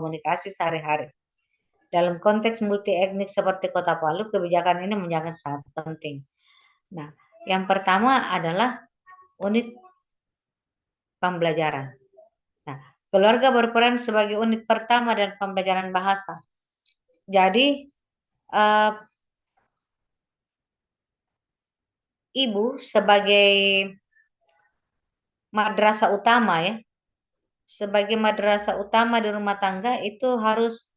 komunikasi sehari-hari. Dalam konteks multi etnik seperti Kota Palu, kebijakan ini menjadi sangat penting. Nah, yang pertama adalah unit pembelajaran. Nah, keluarga berperan sebagai unit pertama dan pembelajaran bahasa. Jadi, ibu sebagai madrasah utama ya, sebagai madrasah utama di rumah tangga itu harus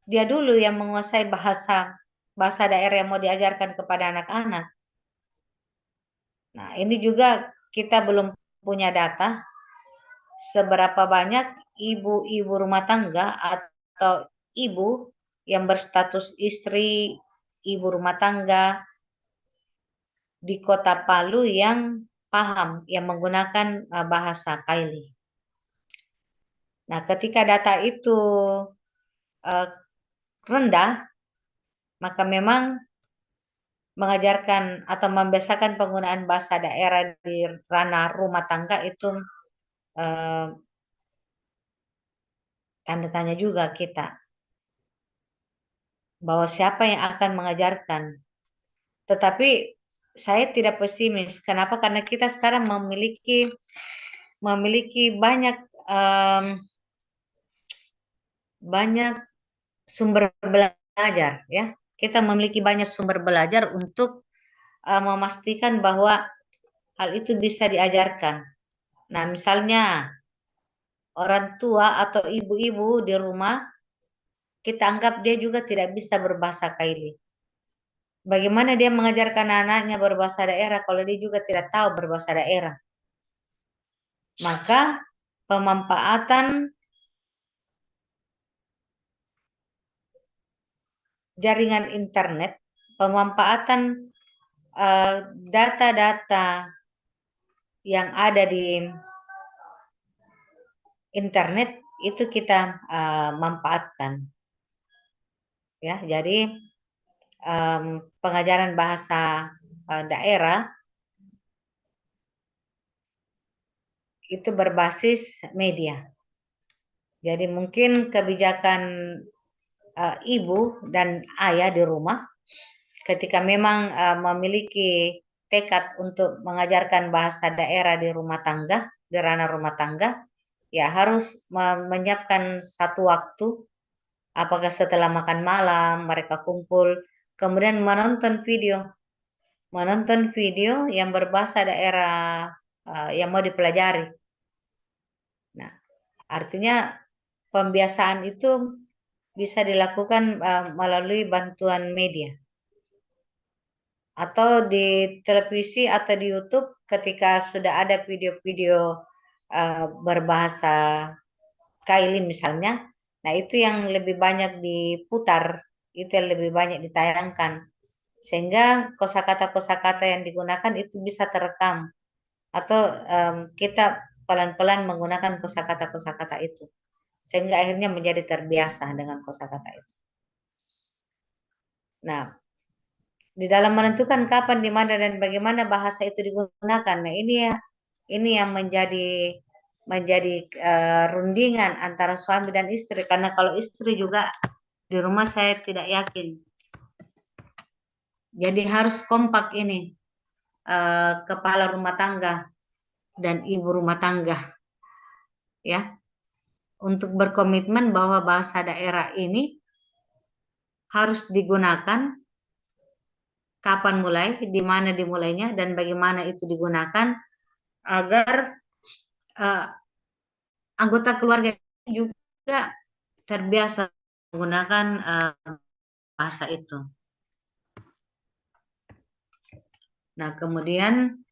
dia dulu yang menguasai bahasa daerah yang mau diajarkan kepada anak-anak. Nah, ini juga kita belum punya data seberapa banyak ibu-ibu rumah tangga atau ibu yang berstatus istri, ibu rumah tangga di Kota Palu yang paham, yang menggunakan bahasa Kaili. Nah, ketika data itu rendah, maka memang mengajarkan atau membiasakan penggunaan bahasa daerah di ranah rumah tangga itu tanda tanya juga kita bahwa siapa yang akan mengajarkan. Tetapi saya tidak pesimis. Kenapa? Karena kita sekarang memiliki banyak sumber belajar ya. Kita memiliki banyak sumber belajar untuk memastikan bahwa hal itu bisa diajarkan. Nah, misalnya orang tua atau ibu-ibu di rumah, kita anggap dia juga tidak bisa berbahasa Kaili. Bagaimana dia mengajarkan anaknya berbahasa daerah kalau dia juga tidak tahu berbahasa daerah? Maka pemanfaatan jaringan internet, pemanfaatan data-data yang ada di internet itu kita manfaatkan. Ya, jadi pengajaran bahasa daerah itu berbasis media. Jadi mungkin kebijakan ibu dan ayah di rumah ketika memang memiliki tekad untuk mengajarkan bahasa daerah di rumah tangga, di ranah rumah tangga, ya harus menyiapkan satu waktu, apakah setelah makan malam mereka kumpul, kemudian menonton video yang berbahasa daerah yang mau dipelajari. Nah, artinya pembiasaan itu bisa dilakukan melalui bantuan media. Atau di televisi atau di YouTube ketika sudah ada video-video berbahasa Kaili misalnya, nah itu yang lebih banyak diputar, itu yang lebih banyak ditayangkan. Sehingga kosakata-kosakata yang digunakan itu bisa terekam. Atau kita pelan-pelan menggunakan kosakata-kosakata itu. Sehingga akhirnya menjadi terbiasa dengan kosakata itu. Nah, di dalam menentukan kapan, di mana, dan bagaimana bahasa itu digunakan. Nah, ini yang menjadi rundingan antara suami dan istri. Karena kalau istri juga di rumah saya tidak yakin. Jadi harus kompak ini kepala rumah tangga dan ibu rumah tangga, ya, untuk berkomitmen bahwa bahasa daerah ini harus digunakan. Kapan mulai, di mana dimulainya, dan bagaimana itu digunakan agar anggota keluarga juga terbiasa menggunakan bahasa itu. Nah, kemudian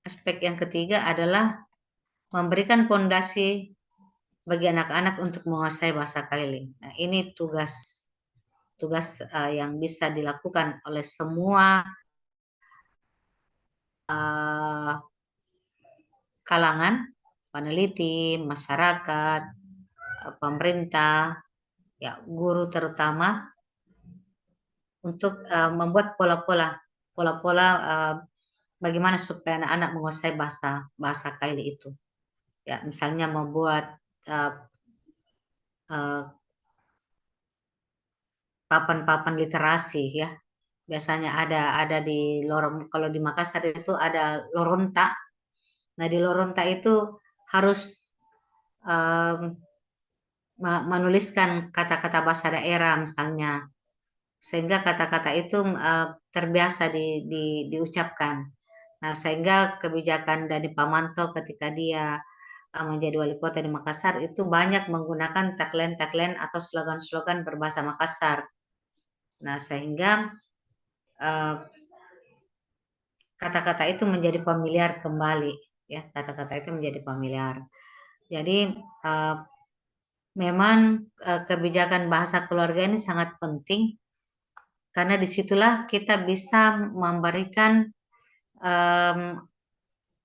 aspek yang ketiga adalah memberikan fondasi bagi anak-anak untuk menguasai bahasa Kaili. Nah, ini tugas yang bisa dilakukan oleh semua kalangan, peneliti, masyarakat, pemerintah, ya guru terutama, untuk membuat pola-pola bagaimana supaya anak-anak menguasai bahasa Kaili itu. Ya, misalnya membuat papan-papan literasi ya. Biasanya ada di lorong, kalau di Makassar itu ada Loronta. Nah, di Loronta itu harus menuliskan kata-kata bahasa daerah misalnya, sehingga kata-kata itu terbiasa diucapkan. Nah, sehingga kebijakan dari Pamanto ketika dia menjadi wali kota di Makassar itu banyak menggunakan tagline-tagline atau slogan-slogan berbahasa Makassar. Nah, sehingga kata-kata itu menjadi familiar kembali, ya, kata-kata itu menjadi familiar. Jadi memang kebijakan bahasa keluarga ini sangat penting, karena disitulah kita bisa memberikan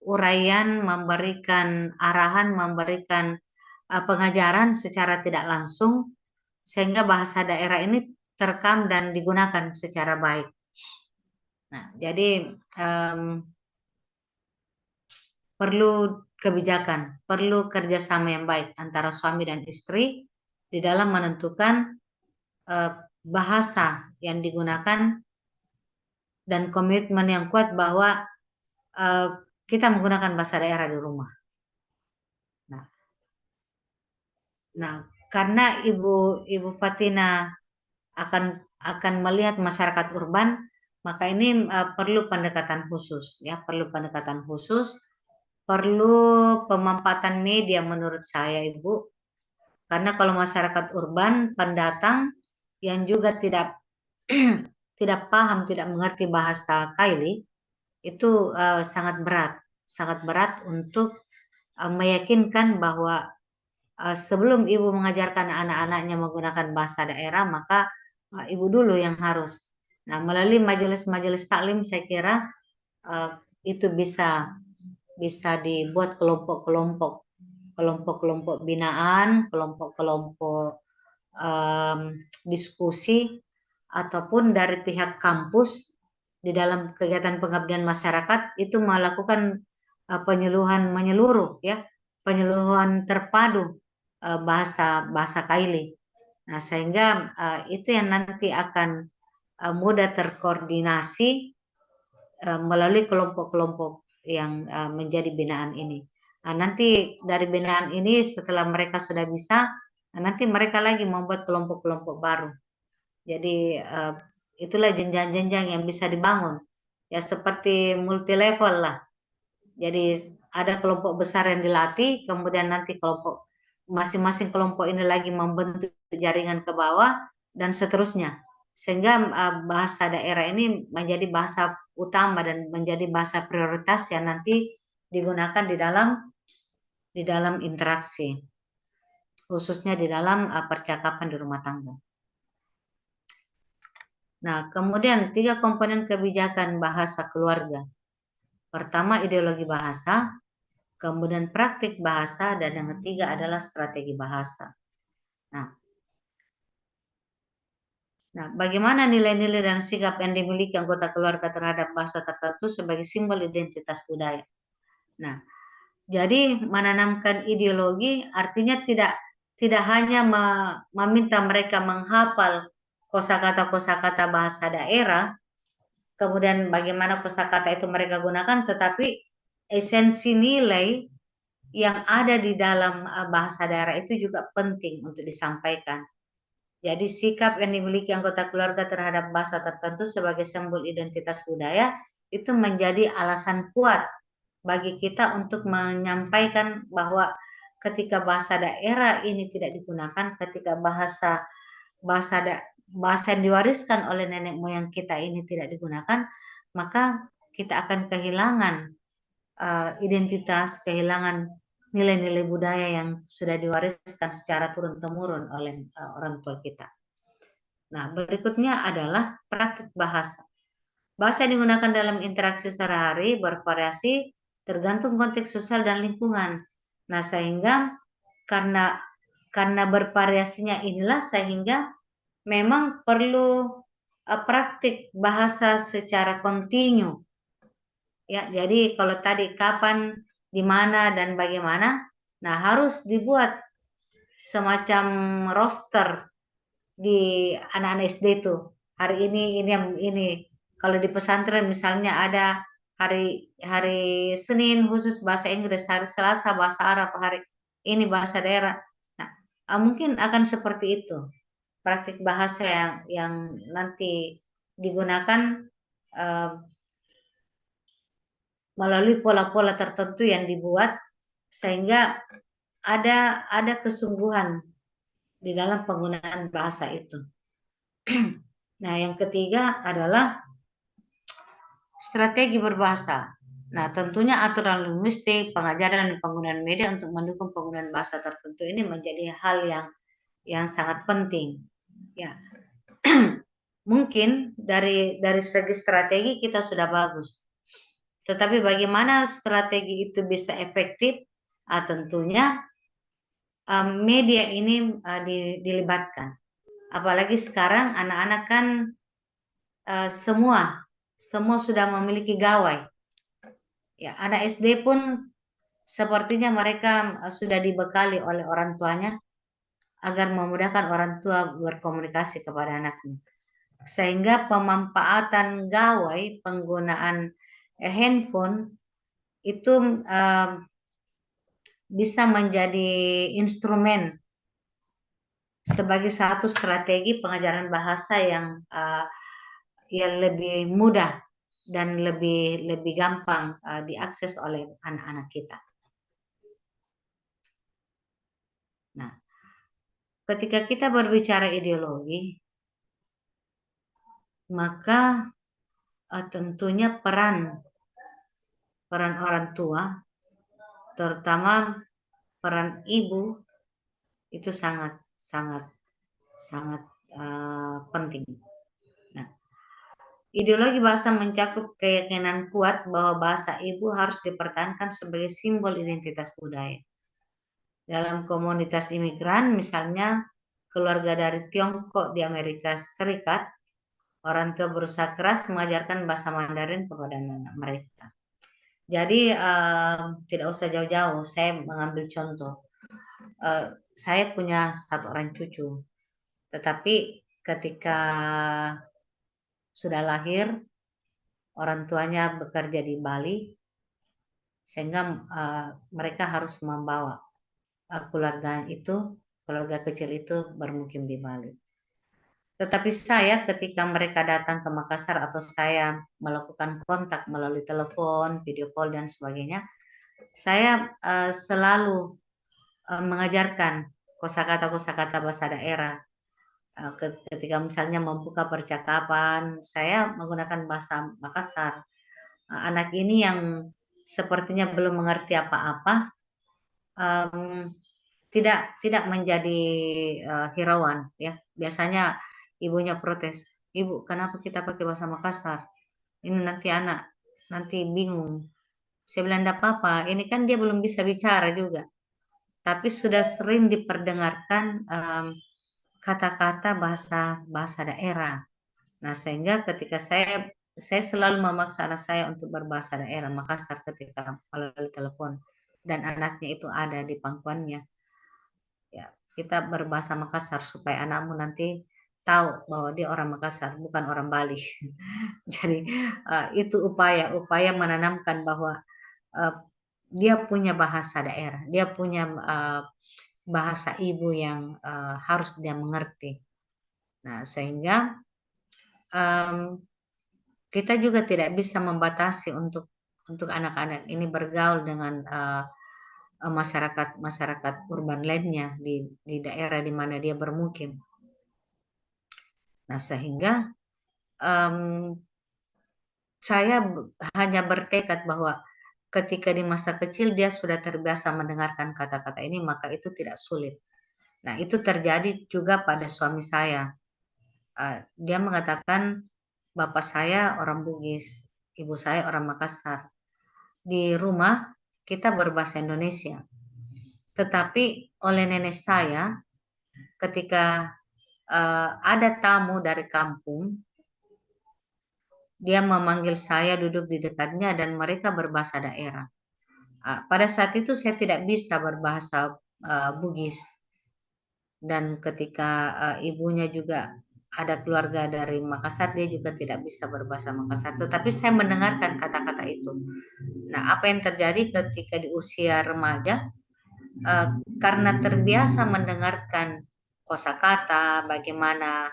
uraian, memberikan arahan, memberikan pengajaran secara tidak langsung, sehingga bahasa daerah ini terekam dan digunakan secara baik. Nah, jadi perlu kebijakan, perlu kerjasama yang baik antara suami dan istri di dalam menentukan bahasa yang digunakan, dan komitmen yang kuat bahwa kita menggunakan bahasa daerah di rumah. Nah, karena Ibu Fatina akan melihat masyarakat urban, maka ini perlu pendekatan khusus, ya, perlu pendekatan khusus, perlu pemanfaatan media menurut saya, Ibu. Karena kalau masyarakat urban, pendatang yang juga tidak tidak paham, tidak mengerti bahasa Kaili, itu sangat berat untuk meyakinkan bahwa sebelum ibu mengajarkan anak-anaknya menggunakan bahasa daerah, maka ibu dulu yang harus. Nah, melalui majelis-majelis taklim, saya kira itu bisa dibuat kelompok-kelompok binaan, kelompok-kelompok diskusi, ataupun dari pihak kampus di dalam kegiatan pengabdian masyarakat itu melakukan penyuluhan menyeluruh, ya, penyuluhan terpadu bahasa Kaili. Nah, sehingga itu yang nanti akan mudah terkoordinasi melalui kelompok-kelompok yang menjadi binaan ini. Nah, nanti dari binaan ini setelah mereka sudah bisa, nanti mereka lagi membuat kelompok-kelompok baru. Jadi itulah jenjang-jenjang yang bisa dibangun. Ya, seperti multi level lah. Jadi ada kelompok besar yang dilatih, kemudian nanti masing-masing kelompok ini lagi membentuk jaringan ke bawah, dan seterusnya. Sehingga bahasa daerah ini menjadi bahasa utama dan menjadi bahasa prioritas yang nanti digunakan di dalam interaksi, khususnya di dalam percakapan di rumah tangga. Nah, kemudian 3 komponen kebijakan bahasa keluarga. Pertama, ideologi bahasa, kemudian praktik bahasa, dan yang ketiga adalah strategi bahasa. Nah, bagaimana nilai-nilai dan sikap yang dimiliki anggota keluarga terhadap bahasa tertentu sebagai simbol identitas budaya. Nah, jadi menanamkan ideologi artinya tidak hanya meminta mereka menghafal kosakata-kosakata bahasa daerah, kemudian bagaimana kosakata itu mereka gunakan, tetapi esensi nilai yang ada di dalam bahasa daerah itu juga penting untuk disampaikan. Jadi sikap yang dimiliki anggota keluarga terhadap bahasa tertentu sebagai simbol identitas budaya itu menjadi alasan kuat bagi kita untuk menyampaikan bahwa ketika bahasa daerah ini tidak digunakan, ketika bahasa yang diwariskan oleh nenek moyang kita ini tidak digunakan, maka kita akan kehilangan identitas, kehilangan nilai-nilai budaya yang sudah diwariskan secara turun-temurun oleh orang tua kita. Nah, berikutnya adalah praktik bahasa. Bahasa yang digunakan dalam interaksi sehari-hari bervariasi tergantung konteks sosial dan lingkungan. Nah, sehingga karena bervariasinya inilah sehingga memang perlu praktik bahasa secara kontinu. Ya, jadi kalau tadi kapan, di mana, dan bagaimana, nah harus dibuat semacam roster di anak-anak SD tuh. Hari ini yang ini. Kalau di pesantren misalnya ada hari hari Senin khusus bahasa Inggris, hari Selasa bahasa Arab, hari ini bahasa daerah. Nah, mungkin akan seperti itu. Praktik bahasa yang nanti digunakan eh, melalui pola-pola tertentu yang dibuat sehingga ada kesungguhan di dalam penggunaan bahasa itu. Nah, yang ketiga adalah strategi berbahasa. Nah, tentunya aturan linguistik, pengajaran dan penggunaan media untuk mendukung penggunaan bahasa tertentu ini menjadi hal yang sangat penting. Ya, mungkin dari segi strategi kita sudah bagus. Tetapi bagaimana strategi itu bisa efektif? Tentunya media ini dilibatkan. Apalagi sekarang anak-anak kan semua sudah memiliki gawai. Ya, anak SD pun sepertinya mereka sudah dibekali oleh orang tuanya agar memudahkan orang tua berkomunikasi kepada anaknya. Sehingga pemanfaatan gawai penggunaan handphone itu bisa menjadi instrumen sebagai satu strategi pengajaran bahasa yang lebih mudah dan lebih gampang diakses oleh anak-anak kita. Nah, ketika kita berbicara ideologi, maka tentunya peran orang tua, terutama peran ibu, itu sangat sangat sangat penting. Nah, ideologi bahasa mencakup keyakinan kuat bahwa bahasa ibu harus dipertahankan sebagai simbol identitas budaya. Dalam komunitas imigran, misalnya keluarga dari Tiongkok di Amerika Serikat, orang tua berusaha keras mengajarkan bahasa Mandarin kepada anak mereka. Jadi tidak usah jauh-jauh, saya mengambil contoh. Saya punya satu orang cucu, tetapi ketika sudah lahir, orang tuanya bekerja di Bali, sehingga mereka harus membawa keluarga kecil itu bermukim di Bali. Tetapi saya ketika mereka datang ke Makassar atau saya melakukan kontak melalui telepon, video call dan sebagainya, saya selalu mengajarkan kosakata-kosakata bahasa daerah. Ketika misalnya membuka percakapan, saya menggunakan bahasa Makassar. Anak ini yang sepertinya belum mengerti apa-apa, tidak menjadi hirauan, ya. Biasanya ibunya protes, "Ibu, kenapa kita pakai bahasa Makassar? Ini nanti bingung." Saya bilang, "Enggak apa-apa, ini kan dia belum bisa bicara juga." Tapi sudah sering diperdengarkan kata-kata bahasa daerah. Nah, sehingga ketika saya selalu memaksa anak saya untuk berbahasa daerah Makassar ketika melalui telepon dan anaknya itu ada di pangkuannya. Ya, kita berbahasa Makassar supaya anakmu nanti tahu bahwa dia orang Makassar, bukan orang Bali. Jadi itu upaya menanamkan bahwa uh, dia punya bahasa daerah, dia punya bahasa ibu yang harus dia mengerti. Nah, sehingga um, kita juga tidak bisa membatasi untuk anak-anak ini bergaul dengan masyarakat urban lainnya di daerah di mana dia bermukim. Nah, sehingga um, saya hanya bertekad bahwa ketika di masa kecil dia sudah terbiasa mendengarkan kata-kata ini, maka itu tidak sulit. Nah, itu terjadi juga pada suami saya. Dia mengatakan, bapak saya orang Bugis, ibu saya orang Makassar. Di rumah kita berbahasa Indonesia. Tetapi oleh nenek saya, ketika ada tamu dari kampung, dia memanggil saya duduk di dekatnya dan mereka berbahasa daerah. Pada saat itu saya tidak bisa berbahasa Bugis. dan ketika ibunya juga ada keluarga dari Makassar, dia juga tidak bisa berbahasa Makassar. Tetapi saya mendengarkan kata-kata itu. Nah, apa yang terjadi ketika di usia remaja, karena terbiasa mendengarkan kosakata, bagaimana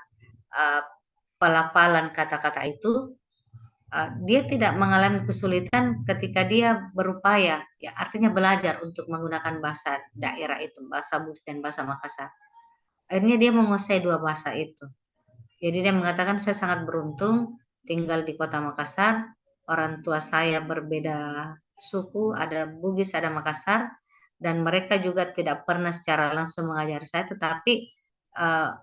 pelafalan kata-kata itu, dia tidak mengalami kesulitan ketika dia berupaya, ya artinya belajar untuk menggunakan bahasa daerah itu, bahasa Bugis dan bahasa Makassar. Akhirnya dia menguasai dua bahasa itu. Jadi dia mengatakan, saya sangat beruntung tinggal di kota Makassar, orang tua saya berbeda suku, ada Bugis, ada Makassar, dan mereka juga tidak pernah secara langsung mengajar saya, tetapi uh,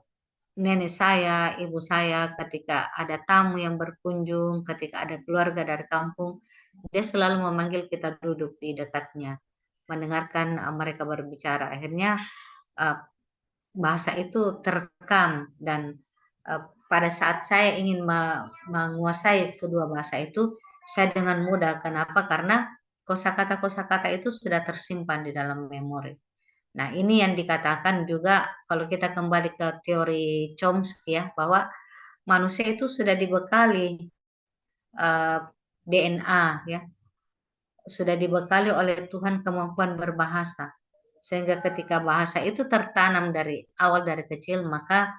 nenek saya, ibu saya, ketika ada tamu yang berkunjung, ketika ada keluarga dari kampung, dia selalu memanggil kita duduk di dekatnya, mendengarkan mereka berbicara. Akhirnya uh, bahasa itu terekam, dan pada saat saya ingin menguasai kedua bahasa itu, saya dengan mudah. Kenapa? Karena kosakata-kosakata itu sudah tersimpan di dalam memori. Nah, ini yang dikatakan juga kalau kita kembali ke teori Chomsky ya, bahwa manusia itu sudah dibekali DNA ya, sudah dibekali oleh Tuhan kemampuan berbahasa. Sehingga ketika bahasa itu tertanam dari awal dari kecil, maka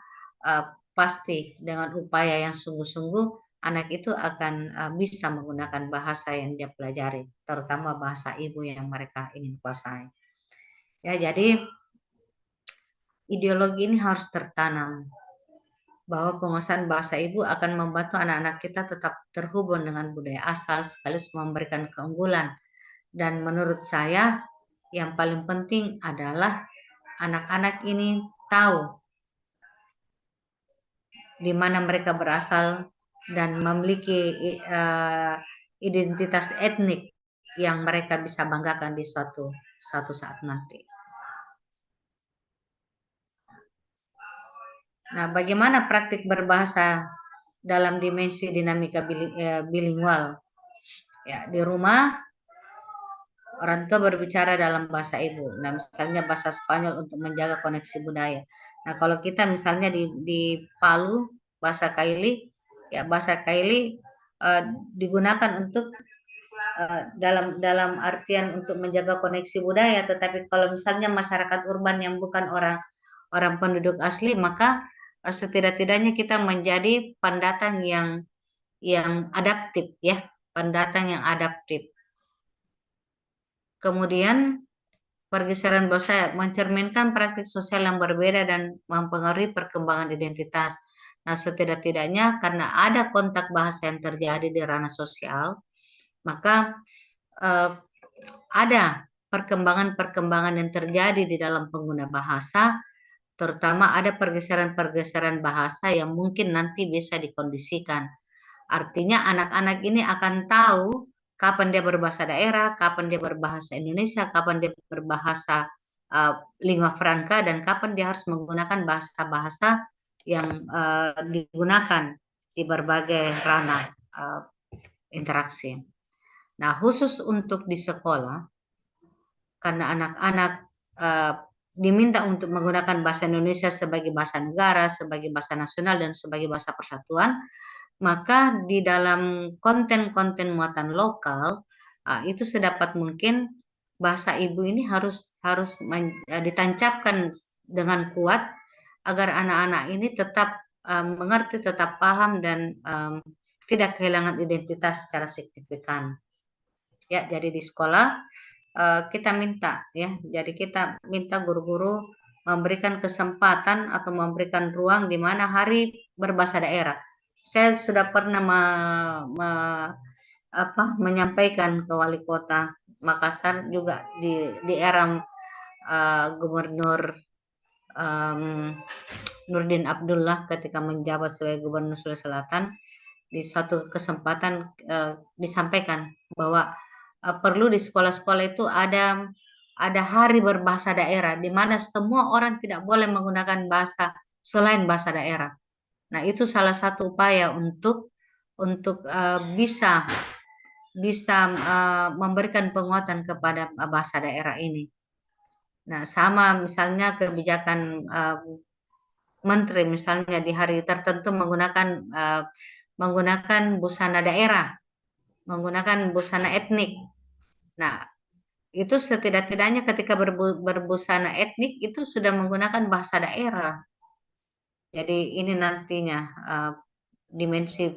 pasti dengan upaya yang sungguh-sungguh anak itu akan bisa menggunakan bahasa yang dia pelajari, terutama bahasa ibu yang mereka ingin kuasai. Ya, jadi ideologi ini harus tertanam bahwa penguasaan bahasa ibu akan membantu anak-anak kita tetap terhubung dengan budaya asal sekaligus memberikan keunggulan. Dan menurut saya yang paling penting adalah anak-anak ini tahu di mana mereka berasal dan memiliki identitas etnik yang mereka bisa banggakan di suatu saat nanti. Nah, bagaimana praktik berbahasa dalam dimensi dinamika bilingual? Ya, di rumah orang tua berbicara dalam bahasa ibu. Nah, misalnya bahasa Spanyol untuk menjaga koneksi budaya. Nah, kalau kita misalnya di Palu, bahasa Kaili, ya bahasa Kaili digunakan untuk dalam artian untuk menjaga koneksi budaya. Tetapi kalau misalnya masyarakat urban yang bukan orang penduduk asli, maka setidak-tidaknya kita menjadi pendatang yang adaptif ya, pendatang yang adaptif. Kemudian pergeseran bahasa mencerminkan praktik sosial yang berbeda dan mempengaruhi perkembangan identitas. Nah, setidak-tidaknya karena ada kontak bahasa yang terjadi di ranah sosial, maka ada perkembangan-perkembangan yang terjadi di dalam pengguna bahasa, terutama ada pergeseran-pergeseran bahasa yang mungkin nanti bisa dikondisikan. Artinya anak-anak ini akan tahu kapan dia berbahasa daerah, kapan dia berbahasa Indonesia, kapan dia berbahasa lingua franca, dan kapan dia harus menggunakan bahasa-bahasa yang digunakan di berbagai ranah interaksi. Nah, khusus untuk di sekolah, karena anak-anak diminta untuk menggunakan bahasa Indonesia sebagai bahasa negara, sebagai bahasa nasional, dan sebagai bahasa persatuan, maka di dalam konten-konten muatan lokal itu sedapat mungkin bahasa ibu ini harus ditancapkan dengan kuat agar anak-anak ini tetap mengerti, tetap paham, dan tidak kehilangan identitas secara signifikan. Ya, jadi di sekolah kita minta ya, jadi kita minta guru-guru memberikan kesempatan atau memberikan ruang di mana hari berbahasa daerah. Saya sudah pernah menyampaikan ke wali kota Makassar juga di era Gubernur Nurdin Abdullah ketika menjabat sebagai Gubernur Sulawesi Selatan. Di suatu kesempatan disampaikan bahwa perlu di sekolah-sekolah itu ada hari berbahasa daerah di mana semua orang tidak boleh menggunakan bahasa selain bahasa daerah. Nah, itu salah satu upaya untuk bisa memberikan penguatan kepada bahasa daerah ini. Nah, sama misalnya kebijakan menteri misalnya di hari tertentu menggunakan busana daerah, menggunakan busana etnik. Nah, itu setidak-tidaknya ketika berbusana etnik itu sudah menggunakan bahasa daerah. Jadi ini nantinya dimensi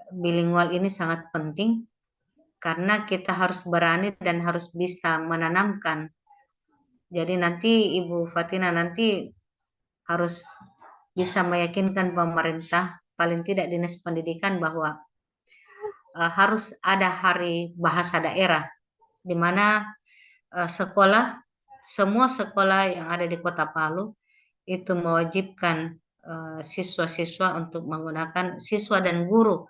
bilingual ini sangat penting karena kita harus berani dan harus bisa menanamkan. Jadi nanti Ibu Fatina nanti harus bisa meyakinkan pemerintah, paling tidak Dinas Pendidikan, bahwa harus ada hari bahasa daerah, di mana semua sekolah yang ada di Kota Palu itu mewajibkan siswa-siswa untuk menggunakan, siswa dan guru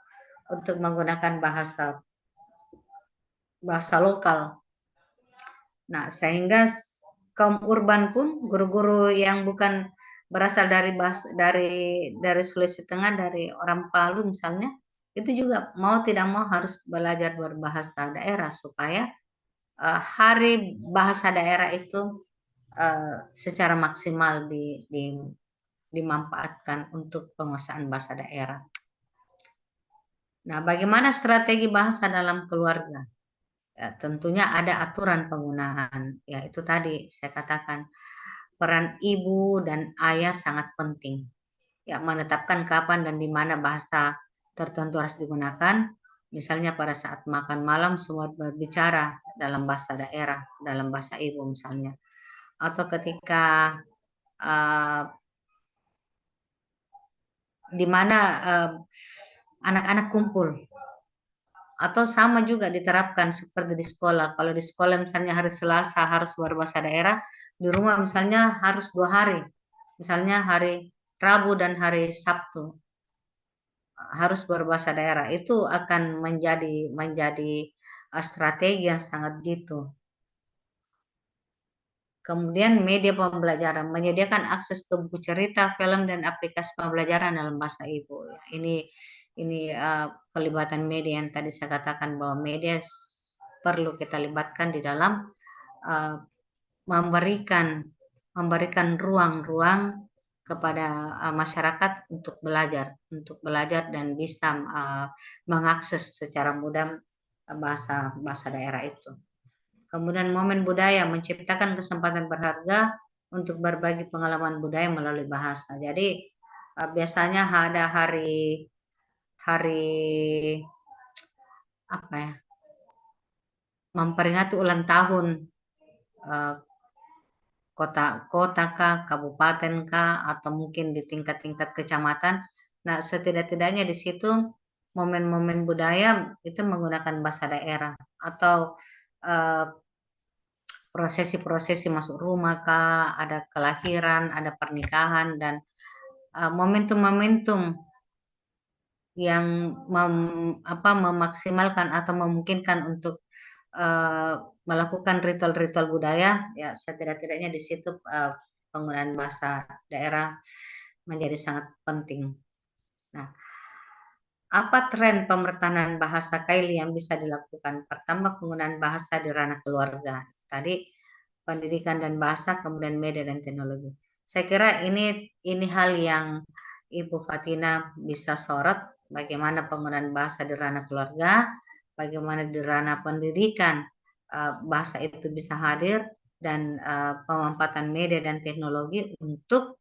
untuk menggunakan bahasa lokal. Nah, sehingga kaum urban pun, guru-guru yang bukan berasal dari Sulawesi Tengah, dari orang Palu misalnya, itu juga mau tidak mau harus belajar berbahasa daerah supaya hari bahasa daerah itu secara maksimal dimanfaatkan untuk penguasaan bahasa daerah. Nah, bagaimana strategi bahasa dalam keluarga? Ya, tentunya ada aturan penggunaan. Ya, itu tadi saya katakan peran ibu dan ayah sangat penting. Ya, menetapkan kapan dan di mana bahasa tertentu harus digunakan. Misalnya pada saat makan malam semua berbicara dalam bahasa daerah, dalam bahasa ibu misalnya. Atau ketika di mana anak-anak kumpul. Atau sama juga diterapkan seperti di sekolah. Kalau di sekolah misalnya hari Selasa harus berbahasa daerah, di rumah misalnya harus 2 hari. Misalnya hari Rabu dan hari Sabtu harus berbahasa daerah. Itu akan menjadi strategi yang sangat jitu. Kemudian media pembelajaran, menyediakan akses ke buku cerita, film, dan aplikasi pembelajaran dalam bahasa ibu. Ini pelibatan media yang tadi saya katakan bahwa media perlu kita libatkan di dalam memberikan ruang-ruang kepada masyarakat untuk belajar dan bisa mengakses secara mudah bahasa daerah itu. Kemudian momen budaya, menciptakan kesempatan berharga untuk berbagi pengalaman budaya melalui bahasa. Jadi biasanya ada hari apa ya, memperingati ulang tahun kota kah, kabupaten kah, atau mungkin di tingkat-tingkat kecamatan. Nah, setidak-tidaknya di situ momen-momen budaya itu menggunakan bahasa daerah, atau prosesi-prosesi masuk rumah kah, ada kelahiran, ada pernikahan, dan momentum-momentum yang memaksimalkan atau memungkinkan untuk melakukan ritual-ritual budaya, ya setidak-tidaknya di situ penggunaan bahasa daerah menjadi sangat penting. Nah, apa tren pemertahanan bahasa Kaili yang bisa dilakukan? Pertama, penggunaan bahasa di ranah keluarga. Tadi pendidikan dan bahasa, kemudian media dan teknologi. Saya kira ini hal yang Ibu Fatina bisa sorot, bagaimana penggunaan bahasa di ranah keluarga, bagaimana di ranah pendidikan bahasa itu bisa hadir, dan pemanfaatan media dan teknologi untuk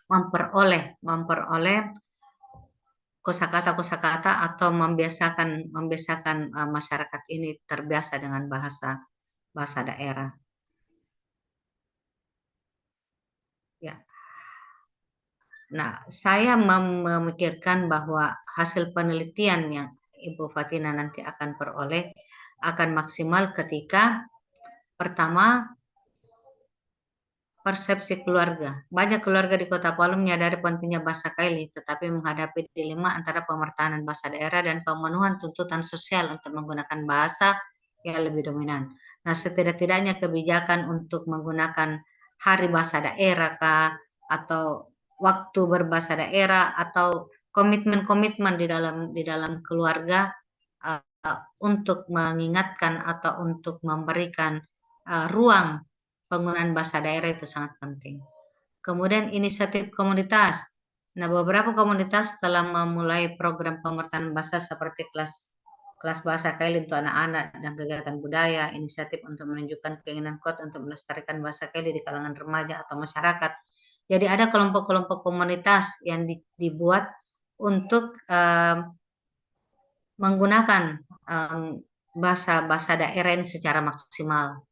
memperoleh kosakata-kosakata atau membiasakan masyarakat ini terbiasa dengan bahasa daerah. Ya. Nah, saya memikirkan bahwa hasil penelitian yang Ibu Fatina nanti akan peroleh akan maksimal ketika pertama, persepsi keluarga. Banyak keluarga di Kota Palu menyadari pentingnya bahasa Kaili, tetapi menghadapi dilema antara pemertahanan bahasa daerah dan pemenuhan tuntutan sosial untuk menggunakan bahasa yang lebih dominan. Nah, setidak-tidaknya kebijakan untuk menggunakan hari bahasa daerah kah, atau waktu berbahasa daerah, atau komitmen-komitmen di dalam keluarga untuk mengingatkan atau untuk memberikan ruang penggunaan bahasa daerah itu sangat penting. Kemudian inisiatif komunitas. Nah, beberapa komunitas telah memulai program pemerhatian bahasa seperti kelas bahasa Kaili untuk anak-anak dan kegiatan budaya, inisiatif untuk menunjukkan keinginan kuat untuk melestarikan bahasa Kaili di kalangan remaja atau masyarakat. Jadi ada kelompok-kelompok komunitas yang dibuat untuk menggunakan bahasa daerah ini secara maksimal.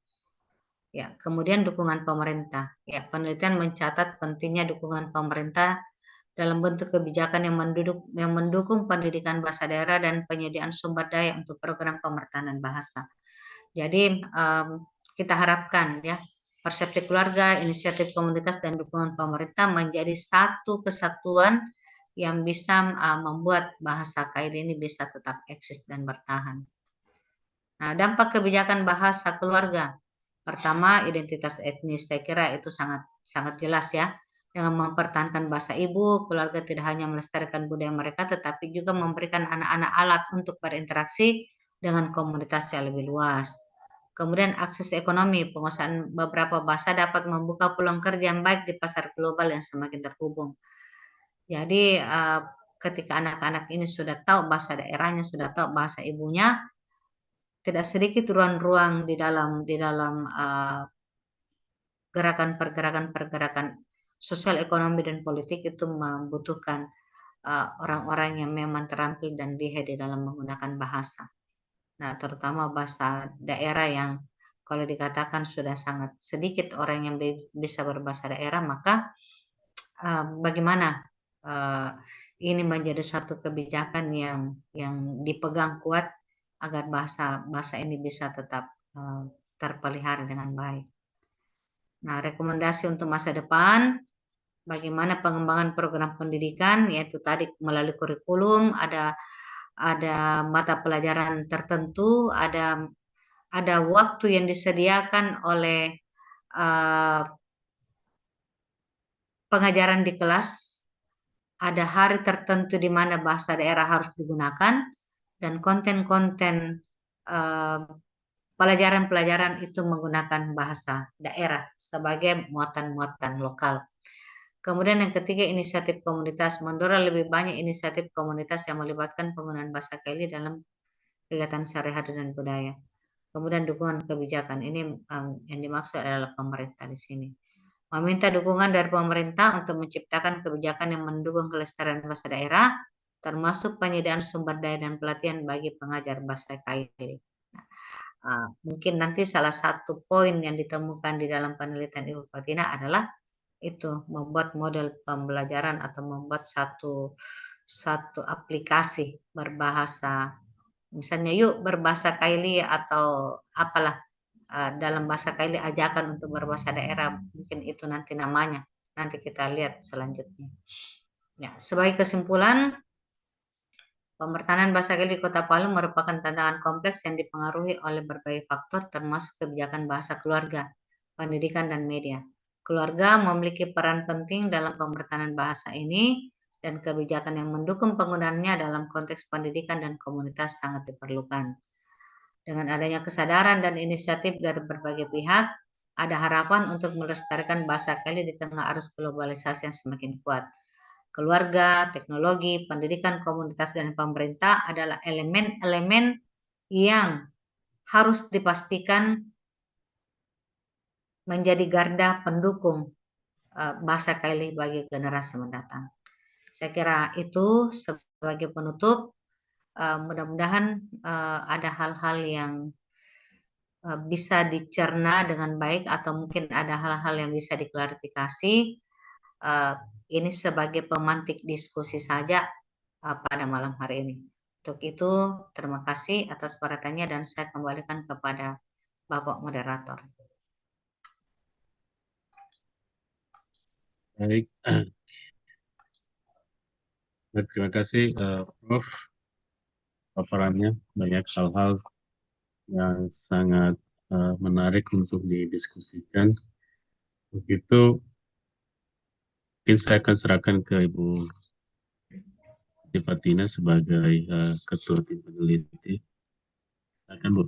Ya, kemudian dukungan pemerintah. Ya, penelitian mencatat pentingnya dukungan pemerintah dalam bentuk kebijakan yang mendukung pendidikan bahasa daerah dan penyediaan sumber daya untuk program pemertahanan bahasa. Jadi kita harapkan ya persepsi keluarga, inisiatif komunitas dan dukungan pemerintah menjadi satu kesatuan yang bisa membuat bahasa Kaili ini bisa tetap eksis dan bertahan. Nah, dampak kebijakan bahasa keluarga. Pertama, identitas etnis. Saya kira itu sangat jelas ya. Dengan mempertahankan bahasa ibu, keluarga tidak hanya melestarikan budaya mereka, tetapi juga memberikan anak-anak alat untuk berinteraksi dengan komunitas yang lebih luas. Kemudian akses ekonomi, penguasaan beberapa bahasa dapat membuka peluang kerja yang baik di pasar global yang semakin terhubung. Jadi ketika anak-anak ini sudah tahu bahasa daerahnya, sudah tahu bahasa ibunya, tidak sedikit ruang-ruang di dalam pergerakan sosial, ekonomi, dan politik itu membutuhkan orang-orang yang memang terampil dan lihai di dalam menggunakan bahasa. Nah, terutama bahasa daerah yang kalau dikatakan sudah sangat sedikit orang yang bisa berbahasa daerah, maka bagaimana ini menjadi satu kebijakan yang dipegang kuat agar bahasa ini bisa tetap terpelihara dengan baik. Nah, rekomendasi untuk masa depan, bagaimana pengembangan program pendidikan, yaitu tadi melalui kurikulum, ada mata pelajaran tertentu, ada waktu yang disediakan oleh pengajaran di kelas, ada hari tertentu di mana bahasa daerah harus digunakan, dan konten-konten pelajaran-pelajaran itu menggunakan bahasa daerah sebagai muatan-muatan lokal. Kemudian yang ketiga, inisiatif komunitas. Mendorong lebih banyak inisiatif komunitas yang melibatkan penggunaan bahasa Kaili dalam kegiatan sehari-hari dan budaya. Kemudian dukungan kebijakan. Ini yang dimaksud adalah pemerintah di sini. Meminta dukungan dari pemerintah untuk menciptakan kebijakan yang mendukung kelestarian bahasa daerah, termasuk penyediaan sumber daya dan pelatihan bagi pengajar bahasa Kaili. Mungkin nanti salah satu poin yang ditemukan di dalam penelitian Ibu Fatina adalah itu membuat model pembelajaran atau membuat satu aplikasi berbahasa, misalnya yuk berbahasa Kaili atau apalah dalam bahasa Kaili ajakan untuk berbahasa daerah, mungkin itu nanti namanya, nanti kita lihat selanjutnya. Ya, sebagai kesimpulan, pemertahanan bahasa Kaili di Kota Palu merupakan tantangan kompleks yang dipengaruhi oleh berbagai faktor termasuk kebijakan bahasa keluarga, pendidikan, dan media. Keluarga memiliki peran penting dalam pemertahanan bahasa ini dan kebijakan yang mendukung penggunaannya dalam konteks pendidikan dan komunitas sangat diperlukan. Dengan adanya kesadaran dan inisiatif dari berbagai pihak, ada harapan untuk melestarikan bahasa Kaili di tengah arus globalisasi yang semakin kuat. Keluarga, teknologi, pendidikan, komunitas, dan pemerintah adalah elemen-elemen yang harus dipastikan menjadi garda pendukung bahasa Kaili bagi generasi mendatang. Saya kira itu sebagai penutup. Mudah-mudahan ada hal-hal yang bisa dicerna dengan baik atau mungkin ada hal-hal yang bisa diklarifikasi. Ini sebagai pemantik diskusi saja pada malam hari ini. Untuk itu, terima kasih atas perhatiannya dan saya kembalikan kepada Bapak Moderator. Baik, terima kasih Prof. Paparannya, banyak hal-hal yang sangat menarik untuk didiskusikan. Begitu, mungkin saya akan serahkan ke Ibu Fatina sebagai ketua tim peneliti. Silakan, Bu.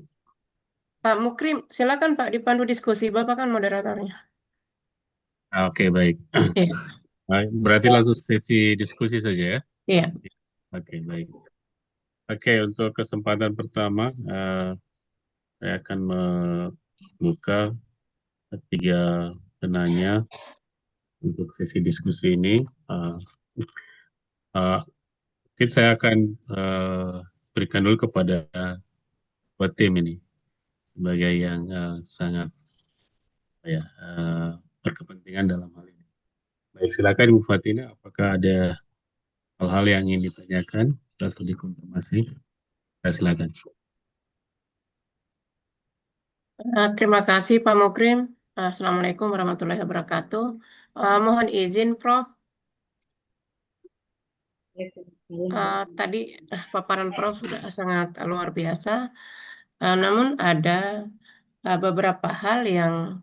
Pak Mukrim, silakan Pak dipandu diskusi. Bapak kan moderatornya. Oke, baik. Iya, Baik, berarti langsung sesi diskusi saja ya. iya. Oke, baik. Oke, untuk kesempatan pertama, saya akan membuka ketiga penanya untuk sesi diskusi ini. Uh, Mungkin saya akan berikan dulu kepada buat tim ini sebagai yang sangat ya berkepentingan dalam hal ini. Baik, silakan Bu Fatina, apakah ada hal-hal yang ingin ditanyakan atau dikonfirmasi? Silakan. Terima kasih Pak Mukrim. Assalamualaikum warahmatullahi wabarakatuh. Mohon izin Prof. Tadi paparan Prof sudah sangat luar biasa. Namun ada beberapa hal yang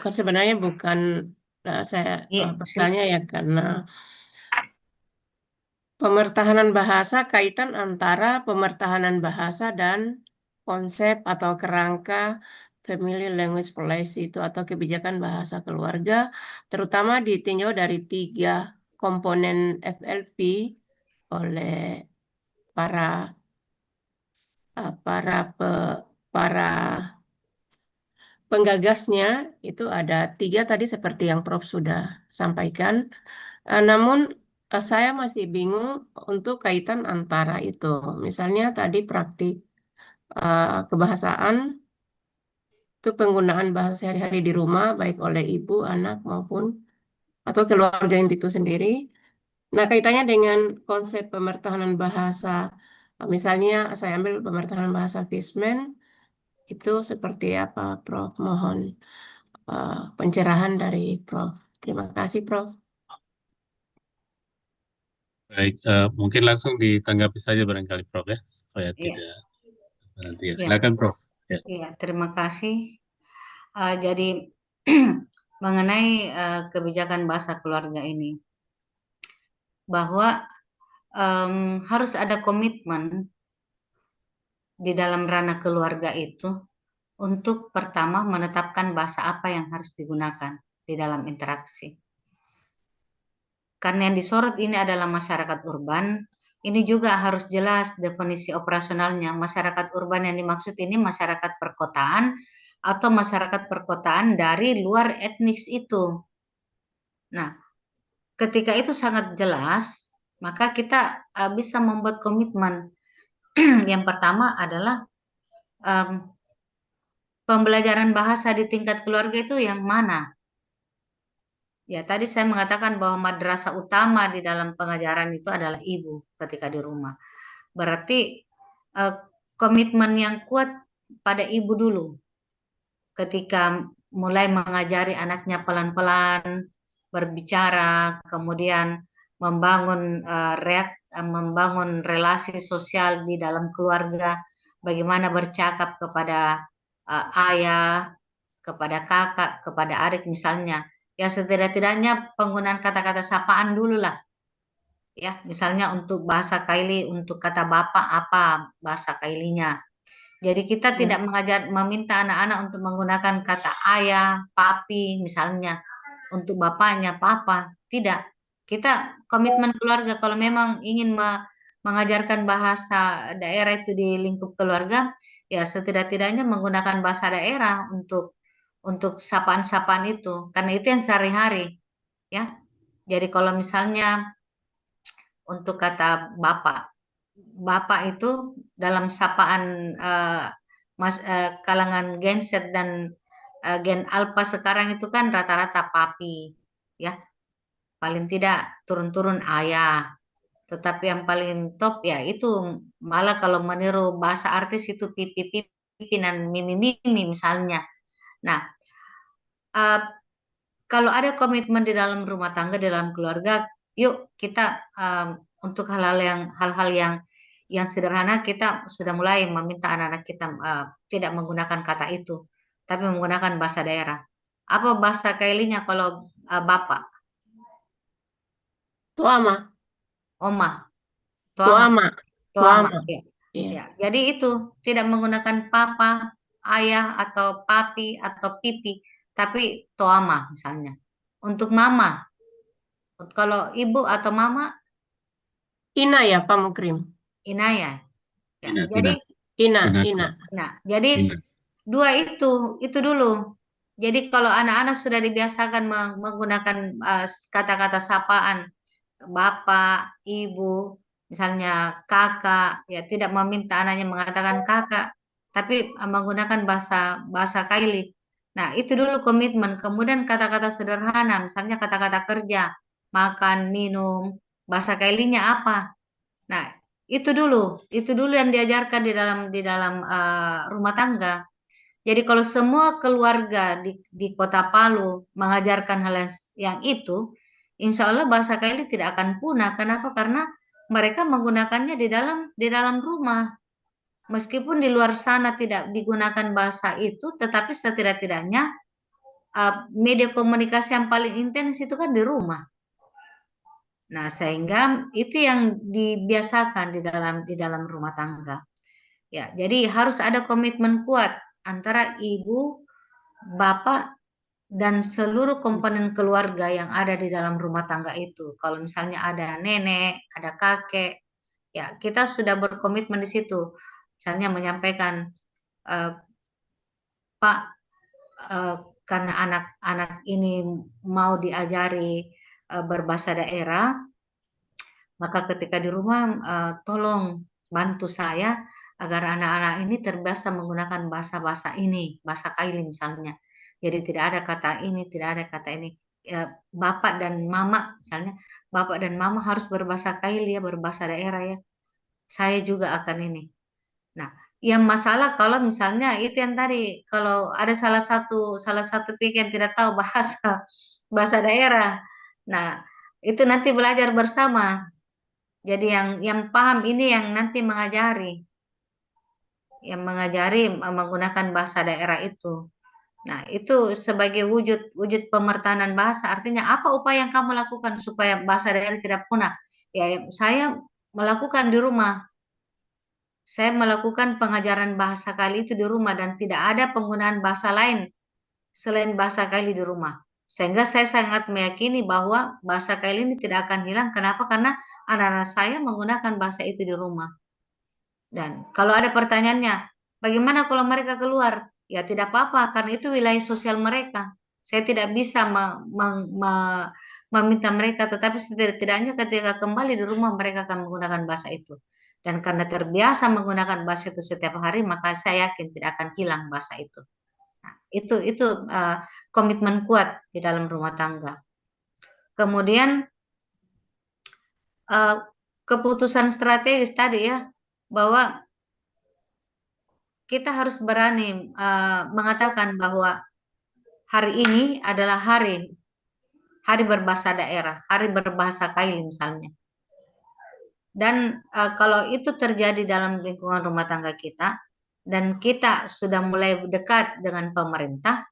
sebenarnya bukan saya Iya, bertanya ya karena pemertahanan bahasa, kaitan antara pemertahanan bahasa dan konsep atau kerangka Family Language Policy itu atau kebijakan bahasa keluarga, terutama ditinjau dari 3 komponen FLP oleh para para para penggagasnya. Itu ada 3 tadi seperti yang Prof sudah sampaikan. Namun saya masih bingung untuk kaitan antara itu. Misalnya tadi praktik kebahasaan itu penggunaan bahasa sehari-hari di rumah baik oleh ibu, anak maupun atau keluarga inti itu sendiri. Nah, kaitannya dengan konsep pemertahanan bahasa. Misalnya saya ambil pemertahanan bahasa Fishman itu seperti apa, Prof? Mohon pencerahan dari Prof. Terima kasih, Prof. Baik, mungkin langsung ditanggapi saja barangkali Prof ya, supaya iya, tidak nanti ya. iya, Silakan Prof. Ya. iya, terima kasih. Jadi mengenai kebijakan bahasa keluarga ini, bahwa harus ada komitmen di dalam ranah keluarga itu untuk pertama menetapkan bahasa apa yang harus digunakan di dalam interaksi. Karena yang disorot ini adalah masyarakat urban, ini juga harus jelas definisi operasionalnya. Masyarakat urban yang dimaksud ini masyarakat perkotaan atau masyarakat perkotaan dari luar etnis itu. Nah, ketika itu sangat jelas, maka kita bisa membuat komitmen. Yang pertama adalah pembelajaran bahasa di tingkat keluarga itu yang mana? Ya, tadi saya mengatakan bahwa madrasah utama di dalam pengajaran itu adalah ibu ketika di rumah. Berarti komitmen yang kuat pada ibu dulu ketika mulai mengajari anaknya pelan-pelan berbicara, kemudian membangun relasi sosial di dalam keluarga, bagaimana bercakap kepada ayah, kepada kakak, kepada adik misalnya. Ya setidak-tidaknya penggunaan kata-kata sapaan dulu lah. Ya, misalnya untuk bahasa Kaili, untuk kata bapak apa bahasa Kailinya. Jadi kita tidak meminta anak-anak untuk menggunakan kata ayah, papi misalnya, untuk bapaknya, papa. Tidak. Kita komitmen keluarga kalau memang ingin mengajarkan bahasa daerah itu di lingkup keluarga, ya setidak-tidaknya menggunakan bahasa daerah untuk sapaan-sapaan itu, karena itu yang sehari-hari, ya. Jadi kalau misalnya untuk kata bapak, bapak itu dalam sapaan kalangan Gen Z dan Gen Alpha sekarang itu kan rata-rata papi, ya. Paling tidak turun-turun ayah. Tetapi yang paling top ya itu malah kalau meniru bahasa artis itu pipi pipi dan mimi mimi misalnya. Nah, kalau ada komitmen di dalam rumah tangga, di dalam keluarga, yuk kita untuk hal-hal yang sederhana kita sudah mulai meminta anak-anak kita tidak menggunakan kata itu, tapi menggunakan bahasa daerah. Apa bahasa Kailinya kalau bapak? Tuama, Oma, Tuama, tuama, Tuama. tuama. Ya. Iya. Ya, jadi itu tidak menggunakan papa, ayah atau papi atau pipi, tapi toama misalnya. Untuk mama, kalau ibu atau mama Ina ya, Pak Mukrim. inaya. Ya, Ina, jadi Ina, Ina, Ina. jadi Ina. dua itu dulu. Jadi kalau anak-anak sudah dibiasakan menggunakan kata-kata sapaan, bapak, ibu, misalnya kakak, ya tidak meminta anaknya mengatakan kakak, tapi menggunakan bahasa bahasa Kaili. Nah, itu dulu komitmen. Kemudian kata-kata sederhana, misalnya kata-kata kerja, makan, minum, bahasa Kailinya apa? Nah, itu dulu yang diajarkan di dalam rumah tangga. Jadi kalau semua keluarga di Kota Palu mengajarkan hal yang itu, insya Allah bahasa Kaili tidak akan punah. Kenapa? Karena mereka menggunakannya di dalam rumah. Meskipun di luar sana tidak digunakan bahasa itu, tetapi setidak-tidaknya media komunikasi yang paling intens itu kan di rumah. Nah, sehingga itu yang dibiasakan di dalam rumah tangga. Ya, jadi harus ada komitmen kuat antara ibu, bapak, dan seluruh komponen keluarga yang ada di dalam rumah tangga itu. Kalau misalnya ada nenek, ada kakek, ya kita sudah berkomitmen di situ. Misalnya menyampaikan, Pak, eh, karena anak-anak ini mau diajari berbahasa daerah, maka ketika di rumah tolong bantu saya agar anak-anak ini terbiasa menggunakan bahasa-bahasa ini, bahasa Kaili misalnya. Jadi tidak ada kata ini, tidak ada kata ini. Ya, Bapak dan Mama misalnya, Bapak dan Mama harus berbahasa Kaili ya, berbahasa daerah ya. Saya juga akan ini. Nah, yang masalah kalau misalnya itu yang tadi, kalau ada salah satu pihak yang tidak tahu bahasa bahasa daerah. Nah, itu nanti belajar bersama. Jadi yang paham ini yang nanti mengajari menggunakan bahasa daerah itu. Nah, itu sebagai wujud wujud pemertahanan bahasa. Artinya apa upaya yang kamu lakukan supaya bahasa daerah tidak punah? Ya, saya melakukan di rumah. Saya melakukan pengajaran bahasa Kali itu di rumah dan tidak ada penggunaan bahasa lain selain bahasa Kali di rumah. Sehingga saya sangat meyakini bahwa bahasa Kali ini tidak akan hilang. Kenapa? Karena anak-anak saya menggunakan bahasa itu di rumah. Dan kalau ada pertanyaannya, bagaimana kalau mereka keluar? Ya tidak apa-apa, karena itu wilayah sosial mereka. Saya tidak bisa meminta mereka, tetapi setidaknya ketika kembali di rumah mereka akan menggunakan bahasa itu. Dan karena terbiasa menggunakan bahasa itu setiap hari, maka saya yakin tidak akan hilang bahasa itu. Nah, itu komitmen kuat di dalam rumah tangga. Kemudian keputusan strategis tadi ya, bahwa kita harus berani mengatakan bahwa hari ini adalah hari berbahasa daerah, hari berbahasa Kaili misalnya. Dan kalau itu terjadi dalam lingkungan rumah tangga kita, dan kita sudah mulai dekat dengan pemerintah,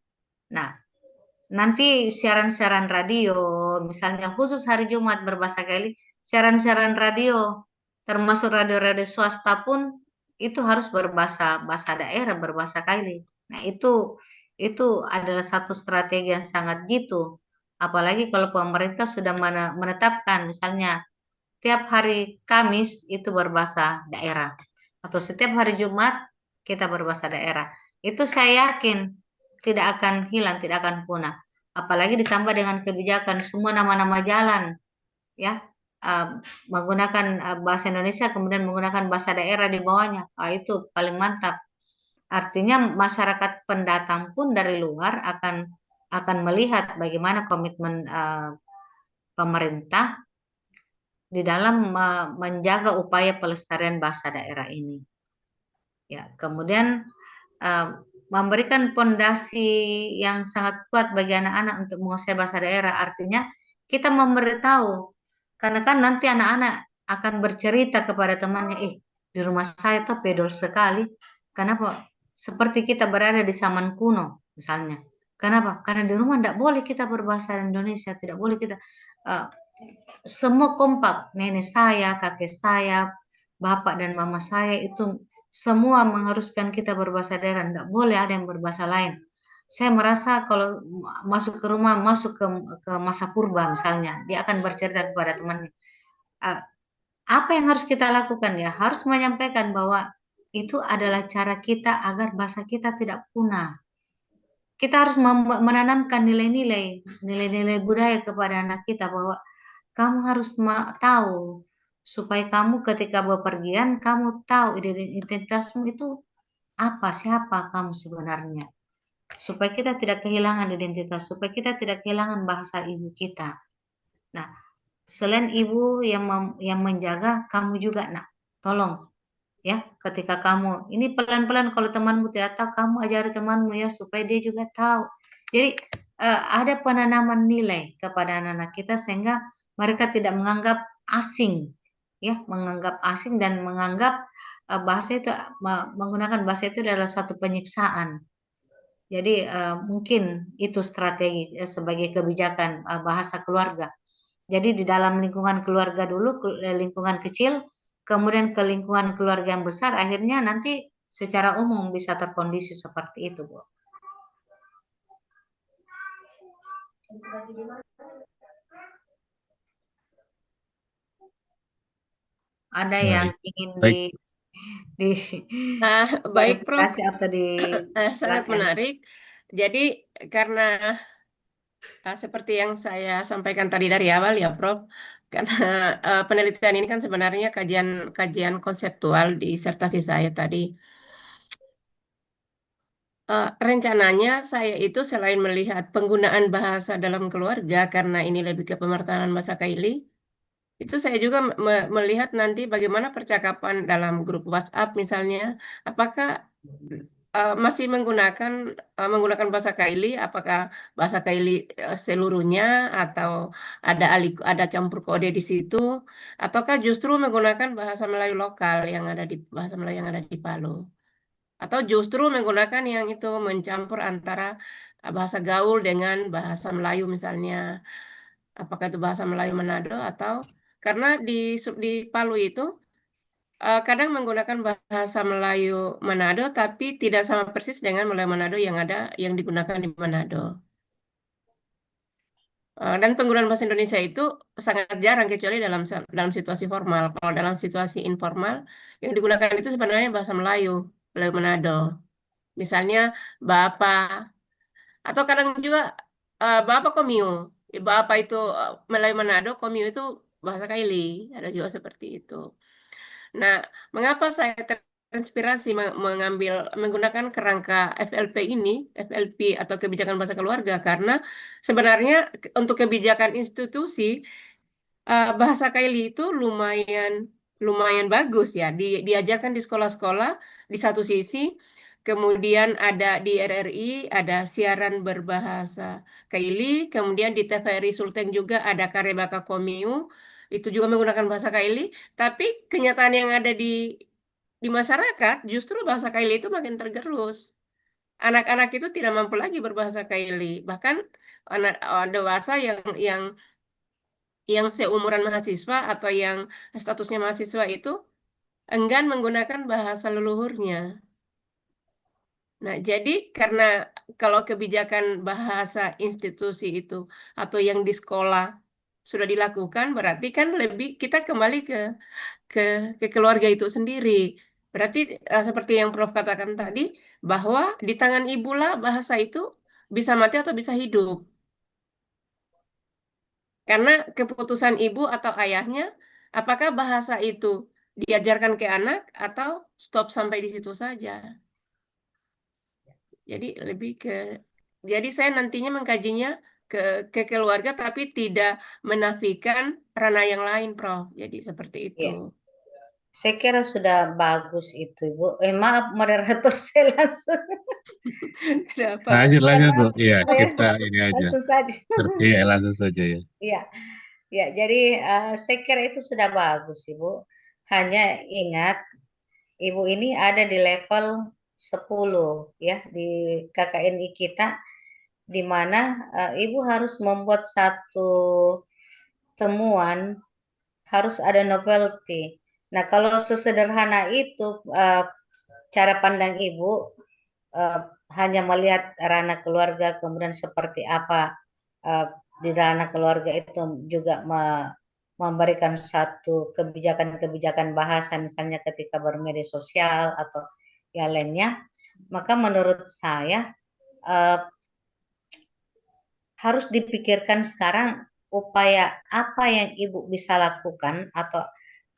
nah nanti siaran-siaran radio, misalnya khusus hari Jumat berbahasa Kaili, siaran-siaran radio, termasuk radio-radio swasta pun itu harus berbahasa daerah, berbahasa Kaili. Nah itu adalah satu strategi yang sangat jitu. Apalagi kalau pemerintah sudah menetapkan, misalnya tiap hari Kamis itu berbahasa daerah, atau setiap hari Jumat kita berbahasa daerah. Itu saya yakin tidak akan hilang, tidak akan punah. Apalagi ditambah dengan kebijakan semua nama-nama jalan, ya, menggunakan bahasa Indonesia kemudian menggunakan bahasa daerah di bawahnya. Itu paling mantap. Artinya masyarakat pendatang pun dari luar akan melihat bagaimana komitmen pemerintah di dalam menjaga upaya pelestarian bahasa daerah ini. Ya, kemudian memberikan pondasi yang sangat kuat bagi anak-anak untuk menguasai bahasa daerah. Artinya kita memberitahu, karena kan nanti anak-anak akan bercerita kepada temannya, di rumah saya tuh pedol sekali. Kenapa? Seperti kita berada di zaman kuno, misalnya. Kenapa? Karena di rumah tidak boleh kita berbahasa Indonesia, tidak boleh kita semua kompak, nenek saya, kakek saya, bapak dan mama saya itu semua mengharuskan kita berbahasa daerah, tidak boleh ada yang berbahasa lain. Saya merasa kalau masuk ke rumah, masuk ke masa purba misalnya, dia akan bercerita kepada temannya. "Ah, apa yang harus kita lakukan ya? Harus menyampaikan bahwa itu adalah cara kita agar bahasa kita tidak punah. Kita harus menanamkan nilai-nilai budaya kepada anak kita bahwa kamu harus tahu supaya kamu ketika bepergian kamu tahu identitasmu itu apa, siapa kamu sebenarnya. Supaya kita tidak kehilangan identitas, supaya kita tidak kehilangan bahasa ibu kita. Nah, selain ibu yang menjaga, kamu juga, nak, tolong ya, ketika kamu ini pelan-pelan kalau temanmu tidak tahu, kamu ajari temanmu ya supaya dia juga tahu. Jadi ada penanaman nilai kepada anak-anak kita sehingga mereka tidak menganggap asing, ya, menganggap asing dan menganggap bahasa itu menggunakan bahasa itu adalah suatu penyiksaan. Jadi mungkin itu strategi sebagai kebijakan bahasa keluarga. Jadi di dalam lingkungan keluarga dulu, lingkungan kecil, kemudian ke lingkungan keluarga yang besar, akhirnya nanti secara umum bisa terkondisi seperti itu, Bu. Ada yang Baik, ingin baik. di Baik, Prof. klarifikasi atau Sangat dijelaskan? menarik. Jadi karena seperti yang saya sampaikan tadi dari awal ya, Prof, karena penelitian ini kan sebenarnya kajian konseptual di disertasi saya tadi. Rencananya saya itu selain melihat penggunaan bahasa dalam keluarga, karena ini lebih ke pemertahanan bahasa Kaili, itu saya juga melihat nanti bagaimana percakapan dalam grup WhatsApp misalnya, apakah masih menggunakan bahasa Kaili, apakah bahasa Kaili seluruhnya atau ada campur kode di situ, ataukah justru menggunakan bahasa Melayu lokal yang ada di bahasa Melayu yang ada di Palu, atau justru menggunakan yang itu mencampur antara bahasa gaul dengan bahasa Melayu misalnya, apakah itu bahasa Melayu Manado atau karena di Palu itu kadang menggunakan bahasa Melayu Manado, tapi tidak sama persis dengan Melayu Manado yang digunakan di Manado. Dan penggunaan bahasa Indonesia itu sangat jarang kecuali dalam situasi formal. Kalau dalam situasi informal yang digunakan itu sebenarnya bahasa Melayu Manado. Misalnya Bapak, atau kadang juga Bapak Komio. Bapak itu Melayu Manado, Komio itu bahasa Kaili. Ada juga seperti itu. Nah, mengapa saya terinspirasi menggunakan kerangka FLP atau kebijakan bahasa keluarga? Karena sebenarnya untuk kebijakan institusi bahasa Kaili itu lumayan bagus ya, diajarkan di sekolah-sekolah di satu sisi, kemudian ada di RRI ada siaran berbahasa Kaili, kemudian di TVRI Sulteng juga ada Karebaka Komiu, itu juga menggunakan bahasa Kaili, tapi kenyataan yang ada di masyarakat justru bahasa Kaili itu makin tergerus. Anak-anak itu tidak mampu lagi berbahasa Kaili, bahkan anak dewasa yang seumuran mahasiswa atau yang statusnya mahasiswa itu enggan menggunakan bahasa leluhurnya. Nah, jadi karena kalau kebijakan bahasa institusi itu atau yang di sekolah sudah dilakukan, berarti kan lebih kita kembali ke ke keluarga itu sendiri. Berarti seperti yang Prof katakan tadi, bahwa di tangan ibulah bahasa itu bisa mati atau bisa hidup. Karena keputusan ibu atau ayahnya, apakah bahasa itu diajarkan ke anak atau stop sampai di situ saja. Jadi jadi saya nantinya mengkajinya ke keluarga, tapi tidak menafikan ranah yang lain, Prof. Jadi seperti itu. Ya, saya kira sudah bagus itu, Ibu. Maaf, moderator saya langsung. Kenapa? Lanjut, Bu. Iya, Ya, kita ini aja. langsung saja. Iya, langsung saja ya. Iya, ya. Jadi saya kira itu sudah bagus, Ibu. Hanya ingat, Ibu ini ada di level 10 ya di KKNI kita, di mana Ibu harus membuat satu temuan, harus ada novelty. Nah, kalau sesederhana itu cara pandang ibu, hanya melihat ranah keluarga, kemudian seperti apa di ranah keluarga itu juga memberikan satu kebijakan-kebijakan bahasa, misalnya ketika bermedia sosial atau yang lainnya, maka menurut saya eh, harus dipikirkan sekarang upaya apa yang ibu bisa lakukan atau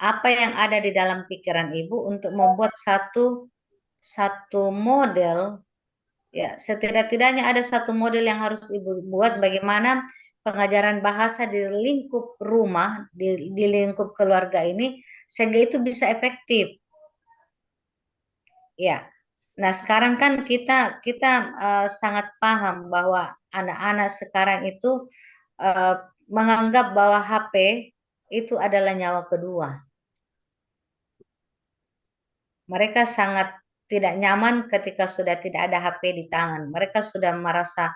apa yang ada di dalam pikiran ibu untuk membuat satu model, ya setidak-tidaknya ada satu model yang harus ibu buat bagaimana pengajaran bahasa di lingkup rumah, di lingkup keluarga ini sehingga itu bisa efektif. Ya. Nah, sekarang kan kita kita sangat paham bahwa anak-anak sekarang itu eh, menganggap bahwa HP itu adalah nyawa kedua. Mereka sangat tidak nyaman ketika sudah tidak ada HP di tangan. Mereka sudah merasa,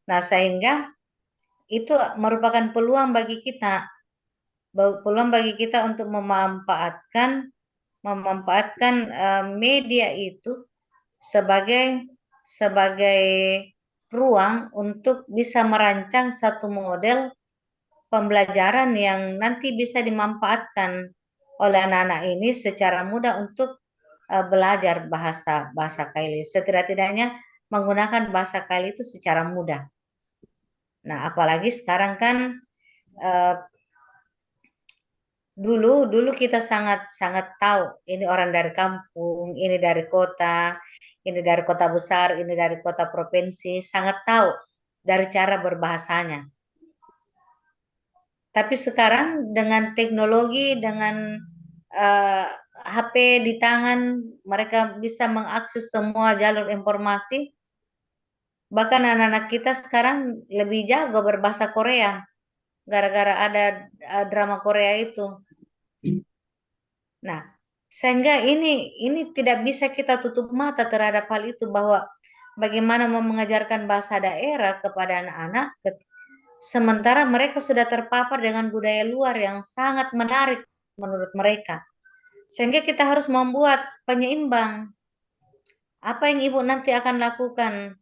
nah sehingga itu merupakan peluang bagi kita untuk memanfaatkan media itu sebagai sebagai ruang untuk bisa merancang satu model pembelajaran yang nanti bisa dimanfaatkan oleh anak-anak ini secara mudah untuk belajar bahasa bahasa Kaili. Setidak-tidaknya menggunakan bahasa Kaili itu secara mudah. Nah, apalagi sekarang kan eh, dulu kita sangat sangat tahu ini orang dari kampung, ini dari kota, ini dari kota besar, ini dari kota provinsi, sangat tahu dari cara berbahasanya. Tapi sekarang dengan teknologi, dengan eh, HP di tangan, mereka bisa mengakses semua jalur informasi. Bahkan anak-anak kita sekarang lebih jago berbahasa Korea, gara-gara ada drama Korea itu. Nah, sehingga ini tidak bisa kita tutup mata terhadap hal itu, bahwa bagaimana mengajarkan bahasa daerah kepada anak-anak sementara mereka sudah terpapar dengan budaya luar yang sangat menarik menurut mereka. Sehingga kita harus membuat penyeimbang. Apa yang ibu nanti akan lakukan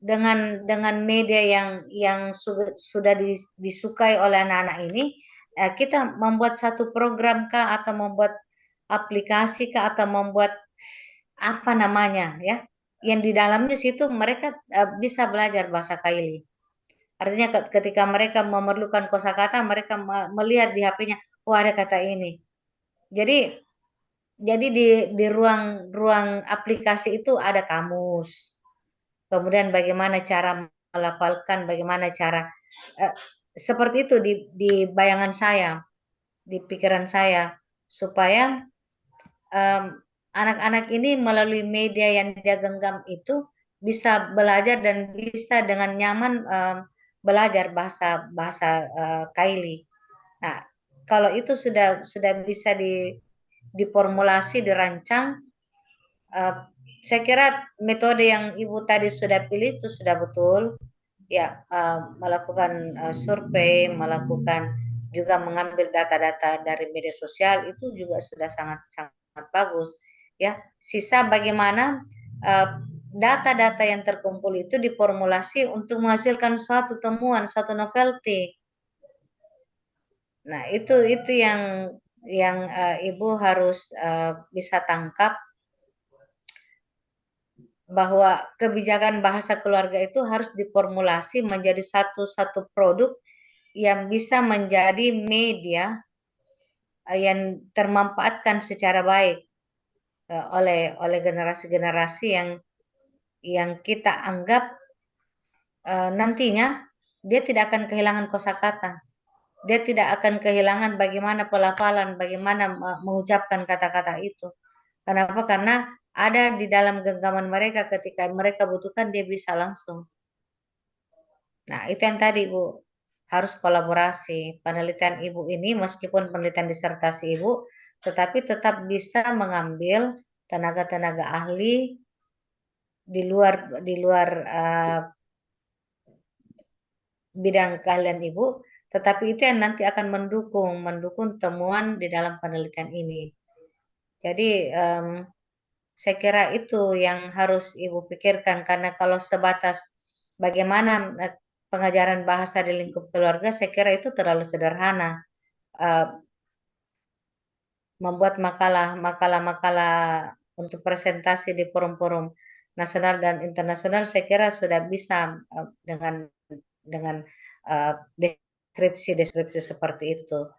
dengan media yang sudah disukai oleh anak-anak ini? Kita membuat satu program kah, atau membuat aplikasi kah, atau membuat apa namanya, ya, yang di dalamnya situ mereka bisa belajar bahasa Kaili. Artinya ketika mereka memerlukan kosakata, mereka melihat di HP-nya, oh ada kata ini. Jadi di ruang aplikasi itu ada kamus. Kemudian bagaimana cara melafalkan, bagaimana cara eh, seperti itu di bayangan saya, di pikiran saya, supaya anak-anak ini melalui media yang dia genggam itu bisa belajar dan bisa dengan nyaman belajar bahasa bahasa Kaili. Nah, kalau itu sudah bisa diformulasi, dirancang, uh, saya kira metode yang ibu tadi sudah pilih itu sudah betul. Ya, melakukan survei, melakukan juga mengambil data-data dari media sosial itu juga sudah sangat sangat bagus. Ya, sisa bagaimana data-data yang terkumpul itu diformulasi untuk menghasilkan suatu temuan, satu novelty. Nah, itu yang ibu harus bisa tangkap, bahwa kebijakan bahasa keluarga itu harus diformulasi menjadi satu produk yang bisa menjadi media yang termanfaatkan secara baik oleh generasi-generasi yang kita anggap nantinya dia tidak akan kehilangan kosakata. Dia tidak akan kehilangan bagaimana pelafalan, bagaimana mengucapkan kata-kata itu. Kenapa? Karena ada di dalam genggaman mereka, ketika mereka butuhkan dia bisa langsung. Nah, itu yang tadi Bu, harus kolaborasi. Penelitian Ibu ini meskipun penelitian disertasi Ibu, tetapi tetap bisa mengambil tenaga-tenaga ahli di luar bidang keahlian Ibu, Tetapi itu yang nanti akan mendukung temuan di dalam penelitian ini. Jadi saya kira itu yang harus Ibu pikirkan, karena kalau sebatas bagaimana pengajaran bahasa di lingkup keluarga, saya kira itu terlalu sederhana. Membuat makalah untuk presentasi di forum-forum nasional dan internasional, saya kira sudah bisa dengan deskripsi seperti itu.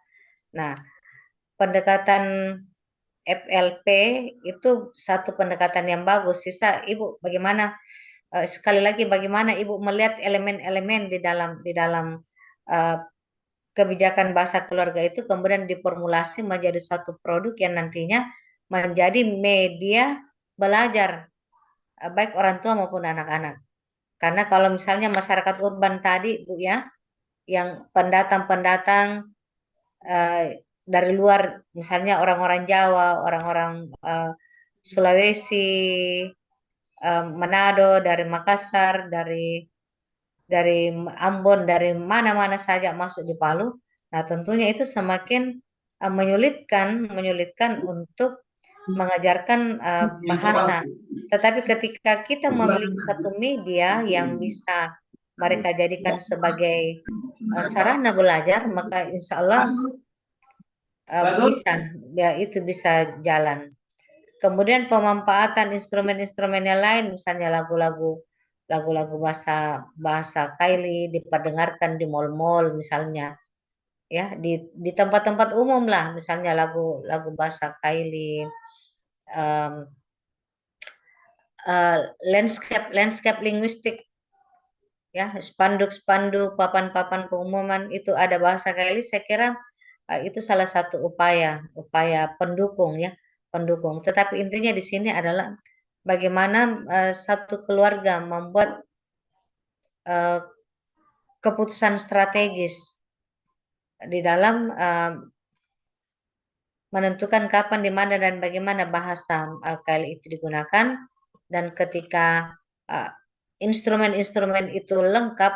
Nah, pendekatan FLP itu satu pendekatan yang bagus. Sisa Ibu bagaimana, sekali lagi bagaimana Ibu melihat elemen-elemen di dalam kebijakan bahasa keluarga itu kemudian diformulasi menjadi suatu produk yang nantinya menjadi media belajar baik orang tua maupun anak-anak. Karena kalau misalnya masyarakat urban tadi Bu ya, yang pendatang-pendatang dari luar, misalnya orang-orang Jawa, orang-orang Sulawesi, Manado, dari Makassar, dari Ambon, dari mana-mana saja masuk di Palu. Nah, tentunya itu semakin menyulitkan untuk mengajarkan bahasa. Tetapi ketika kita memiliki satu media yang bisa mereka jadikan sebagai sarana belajar, maka insya Allah bisa, ya itu bisa jalan. Kemudian pemanfaatan instrumen-instrumen yang lain, misalnya lagu-lagu bahasa Kaili diperdengarkan di mal-mal misalnya, ya di tempat-tempat umum lah, misalnya lagu bahasa Kaili, um, landscape linguistik, ya spanduk-spanduk, papan-papan pengumuman itu ada bahasa Kaili. Saya kira itu salah satu upaya pendukung ya, pendukung. Tetapi intinya di sini adalah bagaimana satu keluarga membuat keputusan strategis di dalam menentukan kapan, di mana, dan bagaimana bahasa KL itu digunakan. Dan ketika instrumen-instrumen itu lengkap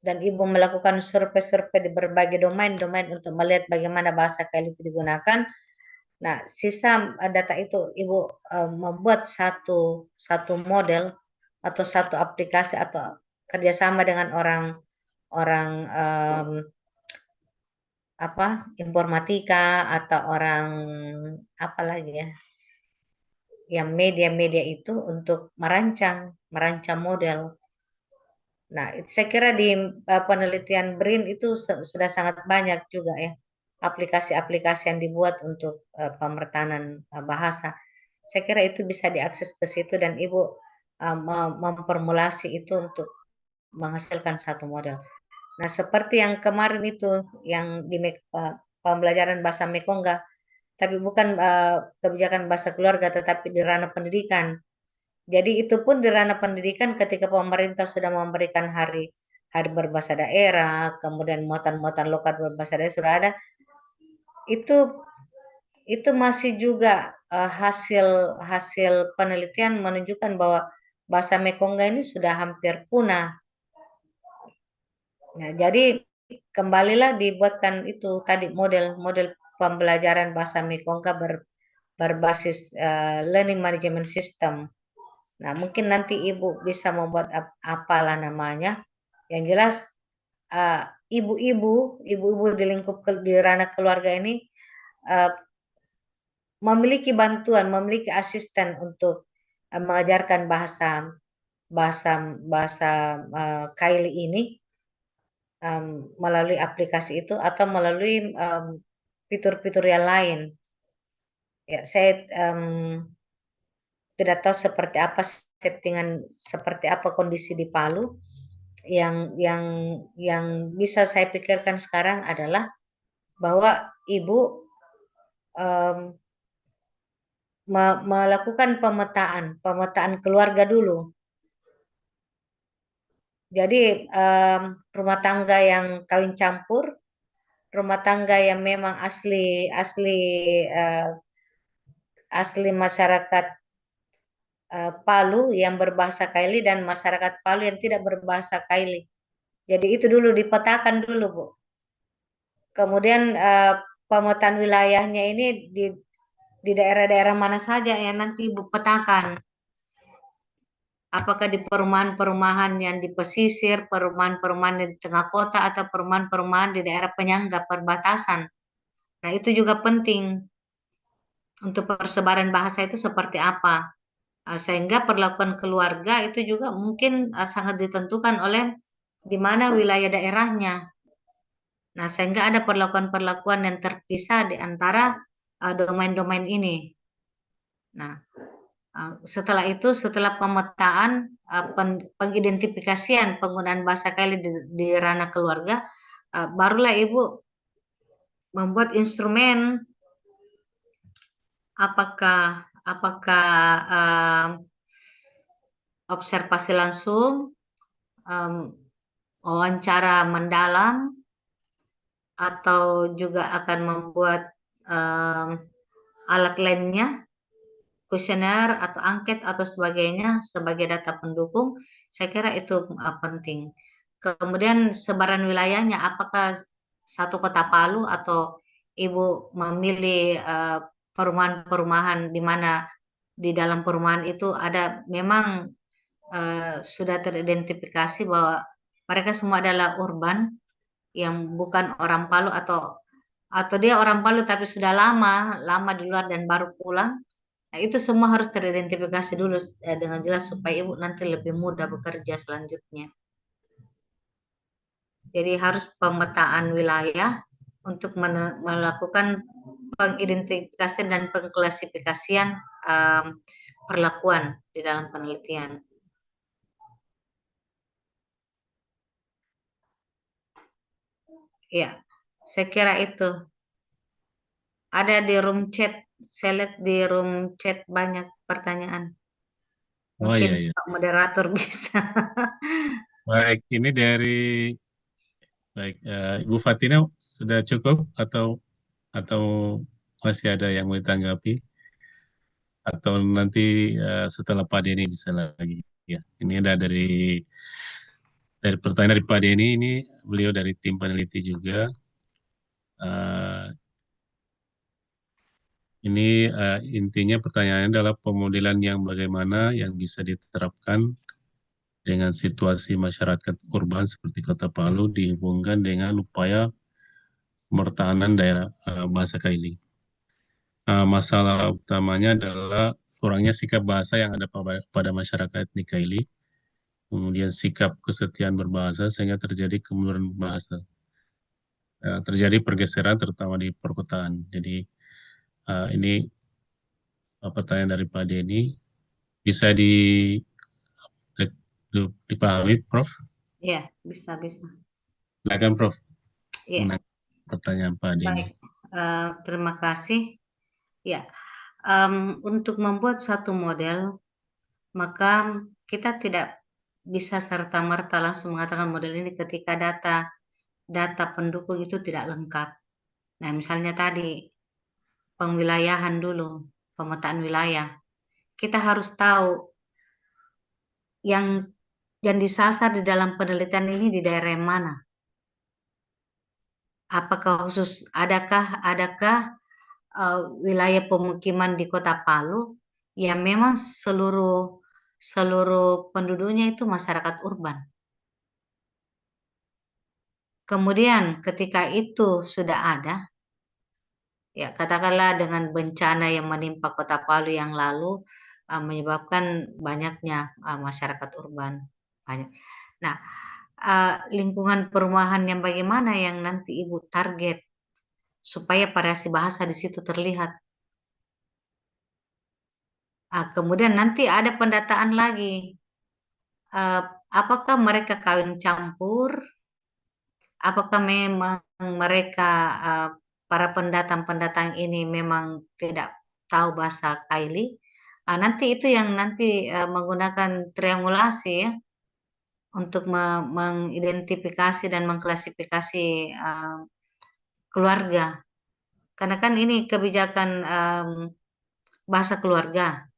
dan Ibu melakukan survei-survei di berbagai domain-domain untuk melihat bagaimana bahasa KL itu digunakan, nah sisa data itu Ibu membuat satu model atau satu aplikasi atau kerjasama dengan orang informatika atau orang apa lagi ya, yang media-media itu untuk merancang model. Nah, saya kira di penelitian BRIN itu sudah sangat banyak juga ya aplikasi-aplikasi yang dibuat untuk pemertanan bahasa. Saya kira itu bisa diakses ke situ dan Ibu memformulasi itu untuk menghasilkan satu model. Nah, seperti yang kemarin itu yang di pembelajaran bahasa Mekongga, tapi bukan kebijakan bahasa keluarga, tetapi di ranah pendidikan. Jadi itu pun di ranah pendidikan ketika pemerintah sudah memberikan hari berbahasa daerah, kemudian muatan-muatan lokal berbahasa daerah sudah ada, itu masih juga hasil penelitian menunjukkan bahwa bahasa Mekongga ini sudah hampir punah. Nah, jadi kembalilah dibuatkan itu tadi model pembelajaran bahasa Mekongga berbasis learning management system. Nah, mungkin nanti Ibu bisa membuat apalah namanya. Yang jelas ibu-ibu di lingkup di ranah keluarga ini memiliki bantuan, memiliki asisten untuk mengajarkan bahasa Kaili ini melalui aplikasi itu atau melalui fitur-fitur yang lain. Ya, saya tidak tahu seperti apa settingan, seperti apa kondisi di Palu. Yang bisa saya pikirkan sekarang adalah bahwa Ibu melakukan pemetaan keluarga dulu. Jadi rumah tangga yang kawin campur, rumah tangga yang memang asli masyarakat Palu yang berbahasa Kaili dan masyarakat Palu yang tidak berbahasa Kaili. Jadi itu dulu dipetakan dulu, Bu. Kemudian pemetaan wilayahnya ini di daerah-daerah mana saja yang nanti Ibu petakan. Apakah di perumahan-perumahan yang di pesisir, perumahan-perumahan di tengah kota, atau perumahan-perumahan di daerah penyangga perbatasan. Nah, itu juga penting untuk persebaran bahasa itu seperti apa. Sehingga perlakuan keluarga itu juga mungkin sangat ditentukan oleh di mana wilayah daerahnya. Nah, sehingga ada perlakuan-perlakuan yang terpisah di antara domain-domain ini. Nah, setelah itu, setelah pemetaan, pengidentifikasian penggunaan bahasa Kaili di ranah keluarga, barulah Ibu membuat instrumen, apakah observasi langsung, wawancara mendalam, atau juga akan membuat alat lainnya, kuesioner atau angket atau sebagainya sebagai data pendukung. Saya kira itu penting. Kemudian sebaran wilayahnya, apakah satu kota Palu atau Ibu memilih perumahan-perumahan di mana di dalam perumahan itu ada memang sudah teridentifikasi bahwa mereka semua adalah urban yang bukan orang Palu, atau dia orang Palu tapi sudah lama di luar dan baru pulang. Nah, itu semua harus teridentifikasi dulu dengan jelas supaya Ibu nanti lebih mudah bekerja selanjutnya. Jadi harus pemetaan wilayah untuk melakukan pengidentifikasian dan pengklasifikasian perlakuan di dalam penelitian. Ya, saya kira itu. Ada di room chat, saya lihat di room chat banyak pertanyaan. Oh Mungkin iya, iya. Pak moderator bisa. Baik, ini dari Ibu Fatina sudah cukup atau masih ada yang mau ditanggapi? Atau nanti setelah Pak Denny bisa lagi. Ya, ini ada dari pertanyaan dari Pak Denny, ini beliau dari tim peneliti juga. Ini intinya pertanyaannya adalah pemodelan yang bagaimana yang bisa diterapkan dengan situasi masyarakat urban seperti Kota Palu dihubungkan dengan upaya pertahanan daerah bahasa Kaili. Masalah utamanya adalah kurangnya sikap bahasa yang ada pada masyarakat etnik Kaili, kemudian sikap kesetiaan berbahasa sehingga terjadi kemunduran bahasa. Terjadi pergeseran terutama di perkotaan. Jadi ini pertanyaan dari Pak Denny bisa dipahami, Prof? Iya, bisa. Silakan, Prof. Iya, Pertanyaan Pak Denny. baik. Terima kasih. Ya, untuk membuat satu model, maka kita tidak bisa serta-merta langsung mengatakan model ini ketika data pendukung itu tidak lengkap. Nah, misalnya tadi pengwilayahan dulu, pemetaan wilayah. Kita harus tahu yang disasar di dalam penelitian ini di daerah yang mana. Apakah adakah wilayah pemukiman di Kota Palu yang memang seluruh penduduknya itu masyarakat urban. Kemudian ketika itu sudah ada, ya katakanlah dengan bencana yang menimpa Kota Palu yang lalu menyebabkan banyaknya masyarakat urban banyak. Nah, lingkungan perumahan yang bagaimana yang nanti Ibu target supaya variasi bahasa di situ terlihat. Kemudian nanti ada pendataan lagi. Apakah mereka kawin campur? Apakah memang mereka para pendatang ini memang tidak tahu bahasa Kaili? Nanti itu yang nanti menggunakan triangulasi ya untuk mengidentifikasi dan mengklasifikasi keluarga. Karena kan ini kebijakan bahasa keluarga.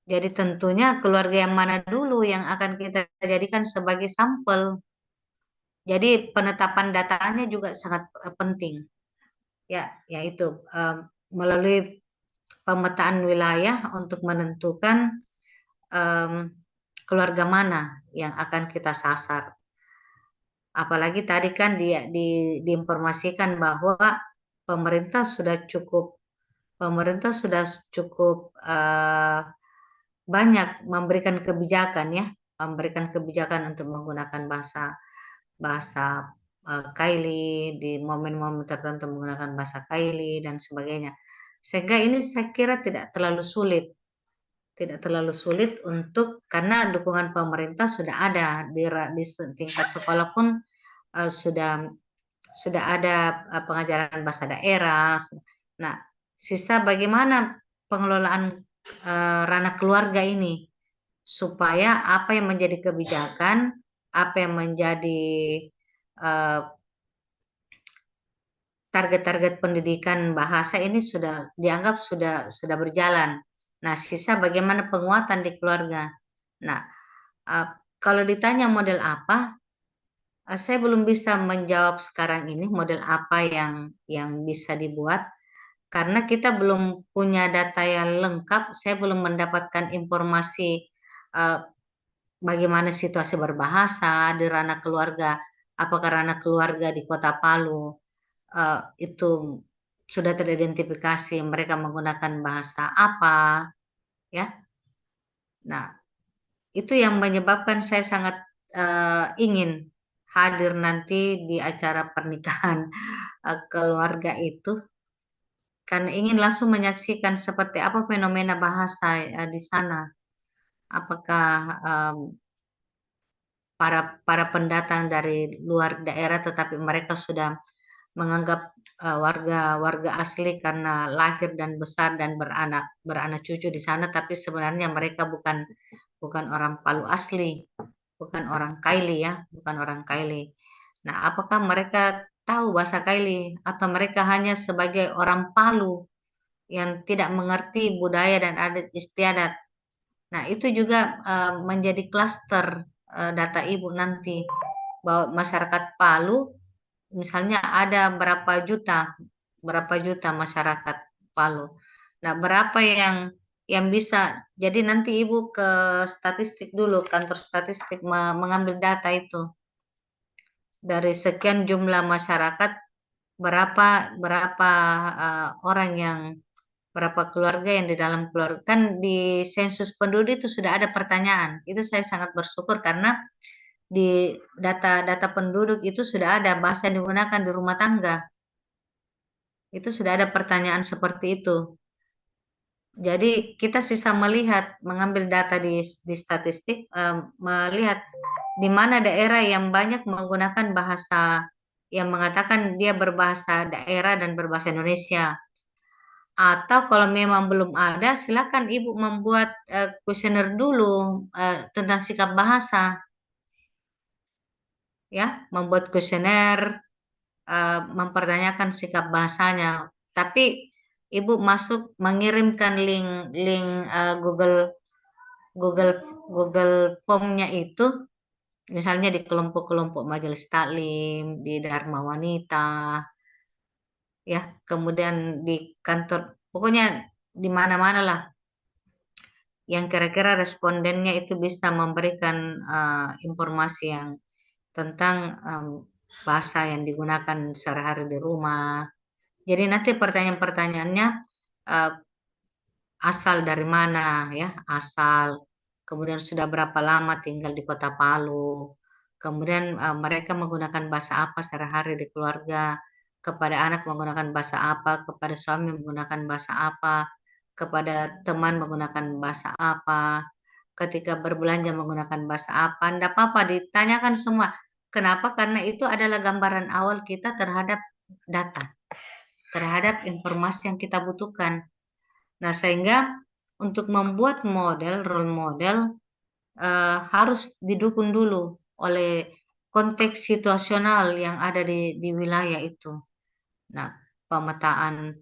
Jadi tentunya keluarga yang mana dulu yang akan kita jadikan sebagai sampel. Jadi penetapan datanya juga sangat penting. Ya, yaitu melalui pemetaan wilayah untuk menentukan keluarga mana yang akan kita sasar. Apalagi tadi kan diinformasikan bahwa pemerintah sudah cukup banyak memberikan kebijakan untuk menggunakan bahasa Kaili di momen-momen tertentu, menggunakan bahasa Kaili dan sebagainya. Sehingga ini saya kira tidak terlalu sulit untuk, karena dukungan pemerintah sudah ada di tingkat sekolah pun sudah ada pengajaran bahasa daerah. Nah, sisa bagaimana pengelolaan ranah keluarga ini supaya apa yang menjadi kebijakan, apa yang menjadi target-target pendidikan bahasa ini sudah dianggap sudah berjalan. Nah, sisa bagaimana penguatan di keluarga. Nah, kalau ditanya model apa, saya belum bisa menjawab sekarang ini model apa yang bisa dibuat karena kita belum punya data yang lengkap. Saya belum mendapatkan informasi bagaimana situasi berbahasa di ranah keluarga. Apakah ranah keluarga di Kota Palu itu sudah teridentifikasi mereka menggunakan bahasa apa, ya. Nah, itu yang menyebabkan saya sangat ingin hadir nanti di acara pernikahan keluarga itu, karena ingin langsung menyaksikan seperti apa fenomena bahasa di sana. Apakah para pendatang dari luar daerah tetapi mereka sudah menganggap warga asli karena lahir dan besar dan beranak cucu di sana, tapi sebenarnya mereka bukan orang Palu asli, bukan orang Kaili ya, bukan orang Kaili. Nah, apakah mereka tahu bahasa Kaili atau mereka hanya sebagai orang Palu yang tidak mengerti budaya dan adat istiadat? Nah, itu juga menjadi klaster data Ibu nanti, bahwa masyarakat Palu misalnya ada berapa juta masyarakat Palu. Nah, berapa yang bisa, jadi nanti Ibu ke statistik dulu, kantor statistik mengambil data itu. Dari sekian jumlah masyarakat, berapa berapa keluarga yang di dalam keluarga. Kan di sensus penduduk itu sudah ada pertanyaan. Itu saya sangat bersyukur karena di data penduduk itu sudah ada bahasa yang digunakan di rumah tangga. Itu sudah ada pertanyaan seperti itu. Jadi kita sisa melihat, mengambil data di statistik, melihat di mana daerah yang banyak menggunakan bahasa, yang mengatakan dia berbahasa daerah dan berbahasa Indonesia. Atau kalau memang belum ada, silakan Ibu membuat kuesioner dulu tentang sikap bahasa. Ya, membuat kuesioner, mempertanyakan sikap bahasanya. Tapi Ibu mengirimkan link Google Form-nya itu, misalnya di kelompok-kelompok majelis taklim, di Dharma Wanita, ya, kemudian di kantor, pokoknya di mana-mana lah, yang kira-kira respondennya itu bisa memberikan informasi yang tentang bahasa yang digunakan sehari-hari di rumah. Jadi nanti pertanyaan-pertanyaannya asal dari mana ya, asal, kemudian sudah berapa lama tinggal di Kota Palu, kemudian mereka menggunakan bahasa apa sehari-hari di keluarga, kepada anak menggunakan bahasa apa, kepada suami menggunakan bahasa apa, kepada teman menggunakan bahasa apa, ketika berbelanja menggunakan bahasa apa. Tidak apa-apa ditanyakan semua. Kenapa? Karena itu adalah gambaran awal kita terhadap data, terhadap informasi yang kita butuhkan. Nah, sehingga untuk membuat role model harus didukung dulu oleh konteks situasional yang ada di wilayah itu. Nah, pemetaan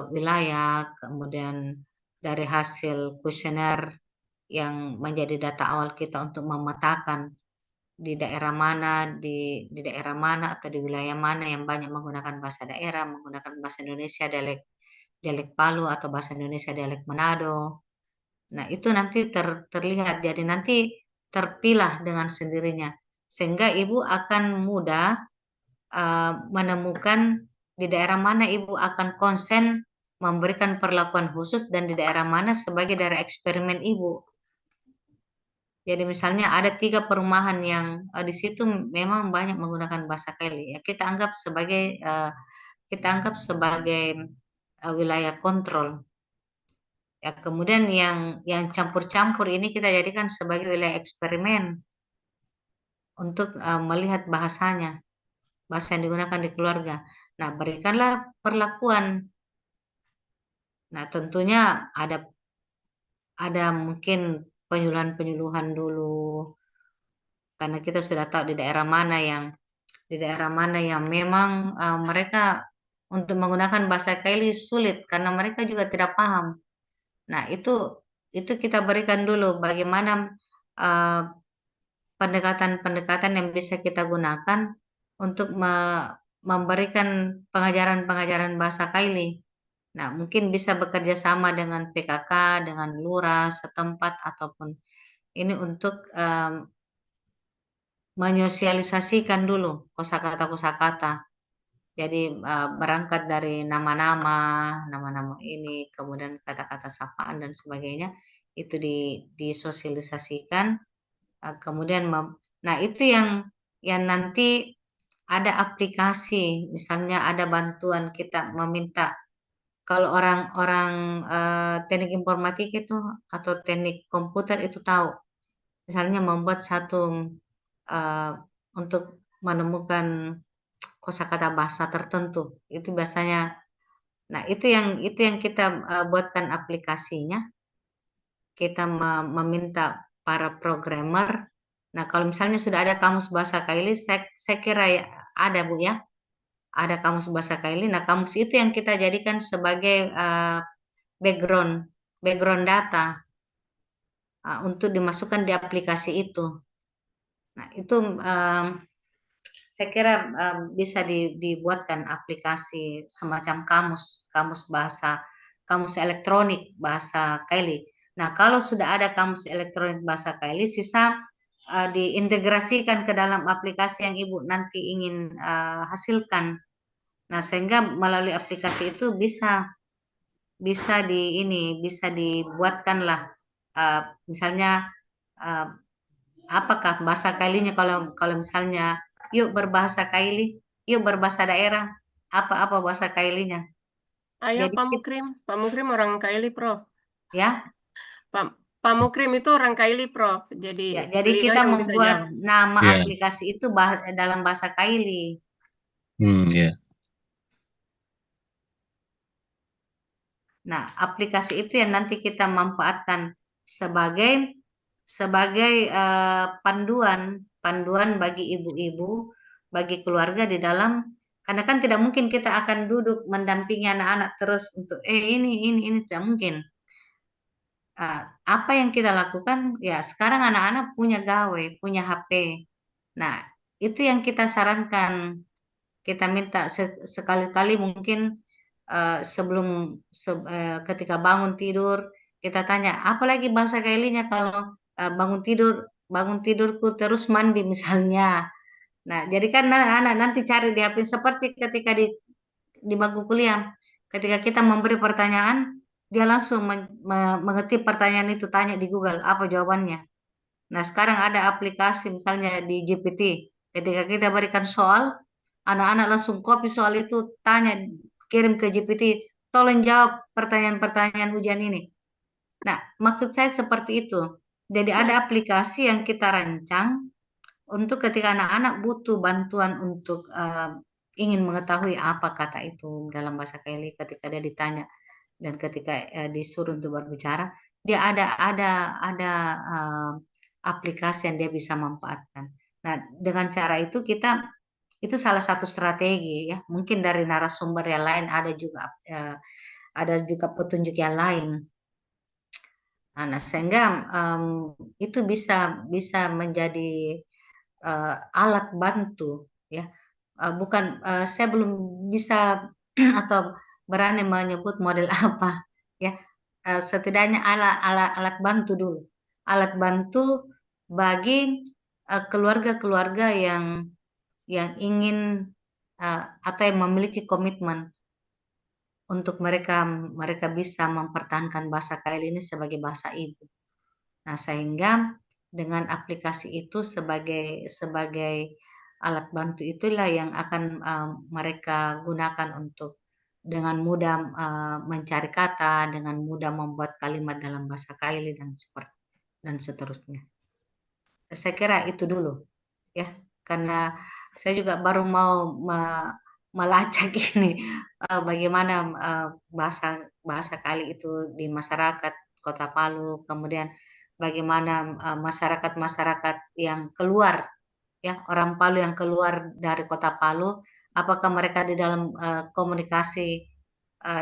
wilayah, kemudian dari hasil kuesioner yang menjadi data awal kita untuk memetakan di daerah mana, di daerah mana atau di wilayah mana yang banyak menggunakan bahasa daerah, menggunakan bahasa Indonesia dialek Palu atau bahasa Indonesia dialek Manado. Nah, itu nanti terlihat. Jadi nanti terpilah dengan sendirinya. Sehingga ibu akan mudah menemukan di daerah mana ibu akan konsen memberikan perlakuan khusus dan di daerah mana sebagai daerah eksperimen ibu. Jadi misalnya ada 3 perumahan yang di situ memang banyak menggunakan bahasa Kaili. Ya, kita anggap sebagai wilayah kontrol. Ya, kemudian yang campur-campur ini kita jadikan sebagai wilayah eksperimen untuk melihat bahasanya, bahasa yang digunakan di keluarga. Nah, berikanlah perlakuan. Nah, tentunya ada mungkin penyuluhan-penyuluhan dulu karena kita sudah tahu di daerah mana yang memang mereka untuk menggunakan bahasa Kaili sulit karena mereka juga tidak paham. Nah, itu kita berikan dulu bagaimana pendekatan-pendekatan yang bisa kita gunakan untuk memberikan pengajaran-pengajaran bahasa Kaili. Nah, mungkin bisa bekerja sama dengan PKK, dengan lurah setempat ataupun ini untuk menyosialisasikan dulu kosakata-kosakata. Jadi berangkat dari nama-nama ini, kemudian kata-kata sapaan dan sebagainya itu disosialisasikan. Kemudian, nah itu yang nanti ada aplikasi, misalnya ada bantuan kita meminta. Kalau orang-orang teknik informatika itu atau teknik komputer itu tahu, misalnya membuat satu untuk menemukan kosakata bahasa tertentu itu biasanya. Nah, itu yang kita buatkan aplikasinya. Kita meminta para programmer. Nah, kalau misalnya sudah ada kamus bahasa Kaili, saya kira ya, ada Bu ya, ada kamus bahasa Kaili. Nah, kamus itu yang kita jadikan sebagai background data untuk dimasukkan di aplikasi itu. Nah, itu saya kira bisa dibuatkan aplikasi semacam kamus elektronik bahasa Kaili. Nah, kalau sudah ada kamus elektronik bahasa Kaili, sisa diintegrasikan ke dalam aplikasi yang Ibu nanti ingin hasilkan. Nah, sehingga melalui aplikasi itu bisa dibuatkanlah misalnya apakah bahasa Kailinya kalau misalnya yuk berbahasa Kaili, yuk berbahasa daerah, apa bahasa Kailinya. Ayo Jadi Pak Mukrim orang Kaili, Prof. ya, Pak Mukrim itu orang Kaili, Prof. Jadi jadi beliau kita yang bisa membuat jawab. nama Ya, aplikasi itu dalam bahasa Kaili. ya. Nah, aplikasi itu yang nanti kita manfaatkan sebagai panduan bagi ibu-ibu, bagi keluarga di dalam, karena kan tidak mungkin kita akan duduk mendampingi anak-anak terus untuk ini tidak mungkin. Apa yang kita lakukan ya sekarang anak-anak punya gawe, punya HP. Nah, itu yang kita sarankan. Kita minta sekali-kali mungkin sebelum ketika bangun tidur kita tanya apalagi bahasa Kailinya kalau bangun tidurku terus mandi misalnya. Nah, jadi kan anak-anak nanti cari di HP seperti ketika di bangku kuliah. Ketika kita memberi pertanyaan, dia langsung mengetik pertanyaan itu, tanya di Google apa jawabannya. Nah, sekarang ada aplikasi misalnya di GPT. Ketika kita berikan soal, anak-anak langsung copy soal itu, tanya, kirim ke GPT, tolong jawab pertanyaan-pertanyaan ujian ini. Nah, maksud saya seperti itu. Jadi ada aplikasi yang kita rancang untuk ketika anak-anak butuh bantuan untuk ingin mengetahui apa kata itu dalam bahasa Kaili ketika dia ditanya dan ketika disuruh untuk berbicara, dia ada aplikasi yang dia bisa manfaatkan. Nah, dengan cara itu itu salah satu strategi ya. Mungkin dari narasumber yang lain ada juga petunjuk yang lain. Nah, sehingga itu bisa menjadi alat bantu, ya. Bukan, saya belum bisa atau berani menyebut model apa, ya. Setidaknya alat bantu dulu, alat bantu bagi keluarga-keluarga yang ingin atau yang memiliki komitmen untuk mereka mereka bisa mempertahankan bahasa Kaili ini sebagai bahasa ibu. Nah, sehingga dengan aplikasi itu sebagai alat bantu itulah yang akan mereka gunakan untuk dengan mudah mencari kata, dengan mudah membuat kalimat dalam bahasa Kaili dan seterusnya. Saya kira itu dulu, ya, karena saya juga baru mau melacak ini bagaimana bahasa bahasa Kali itu di masyarakat Kota Palu, kemudian bagaimana masyarakat-masyarakat yang keluar, ya, orang Palu yang keluar dari Kota Palu, apakah mereka di dalam komunikasi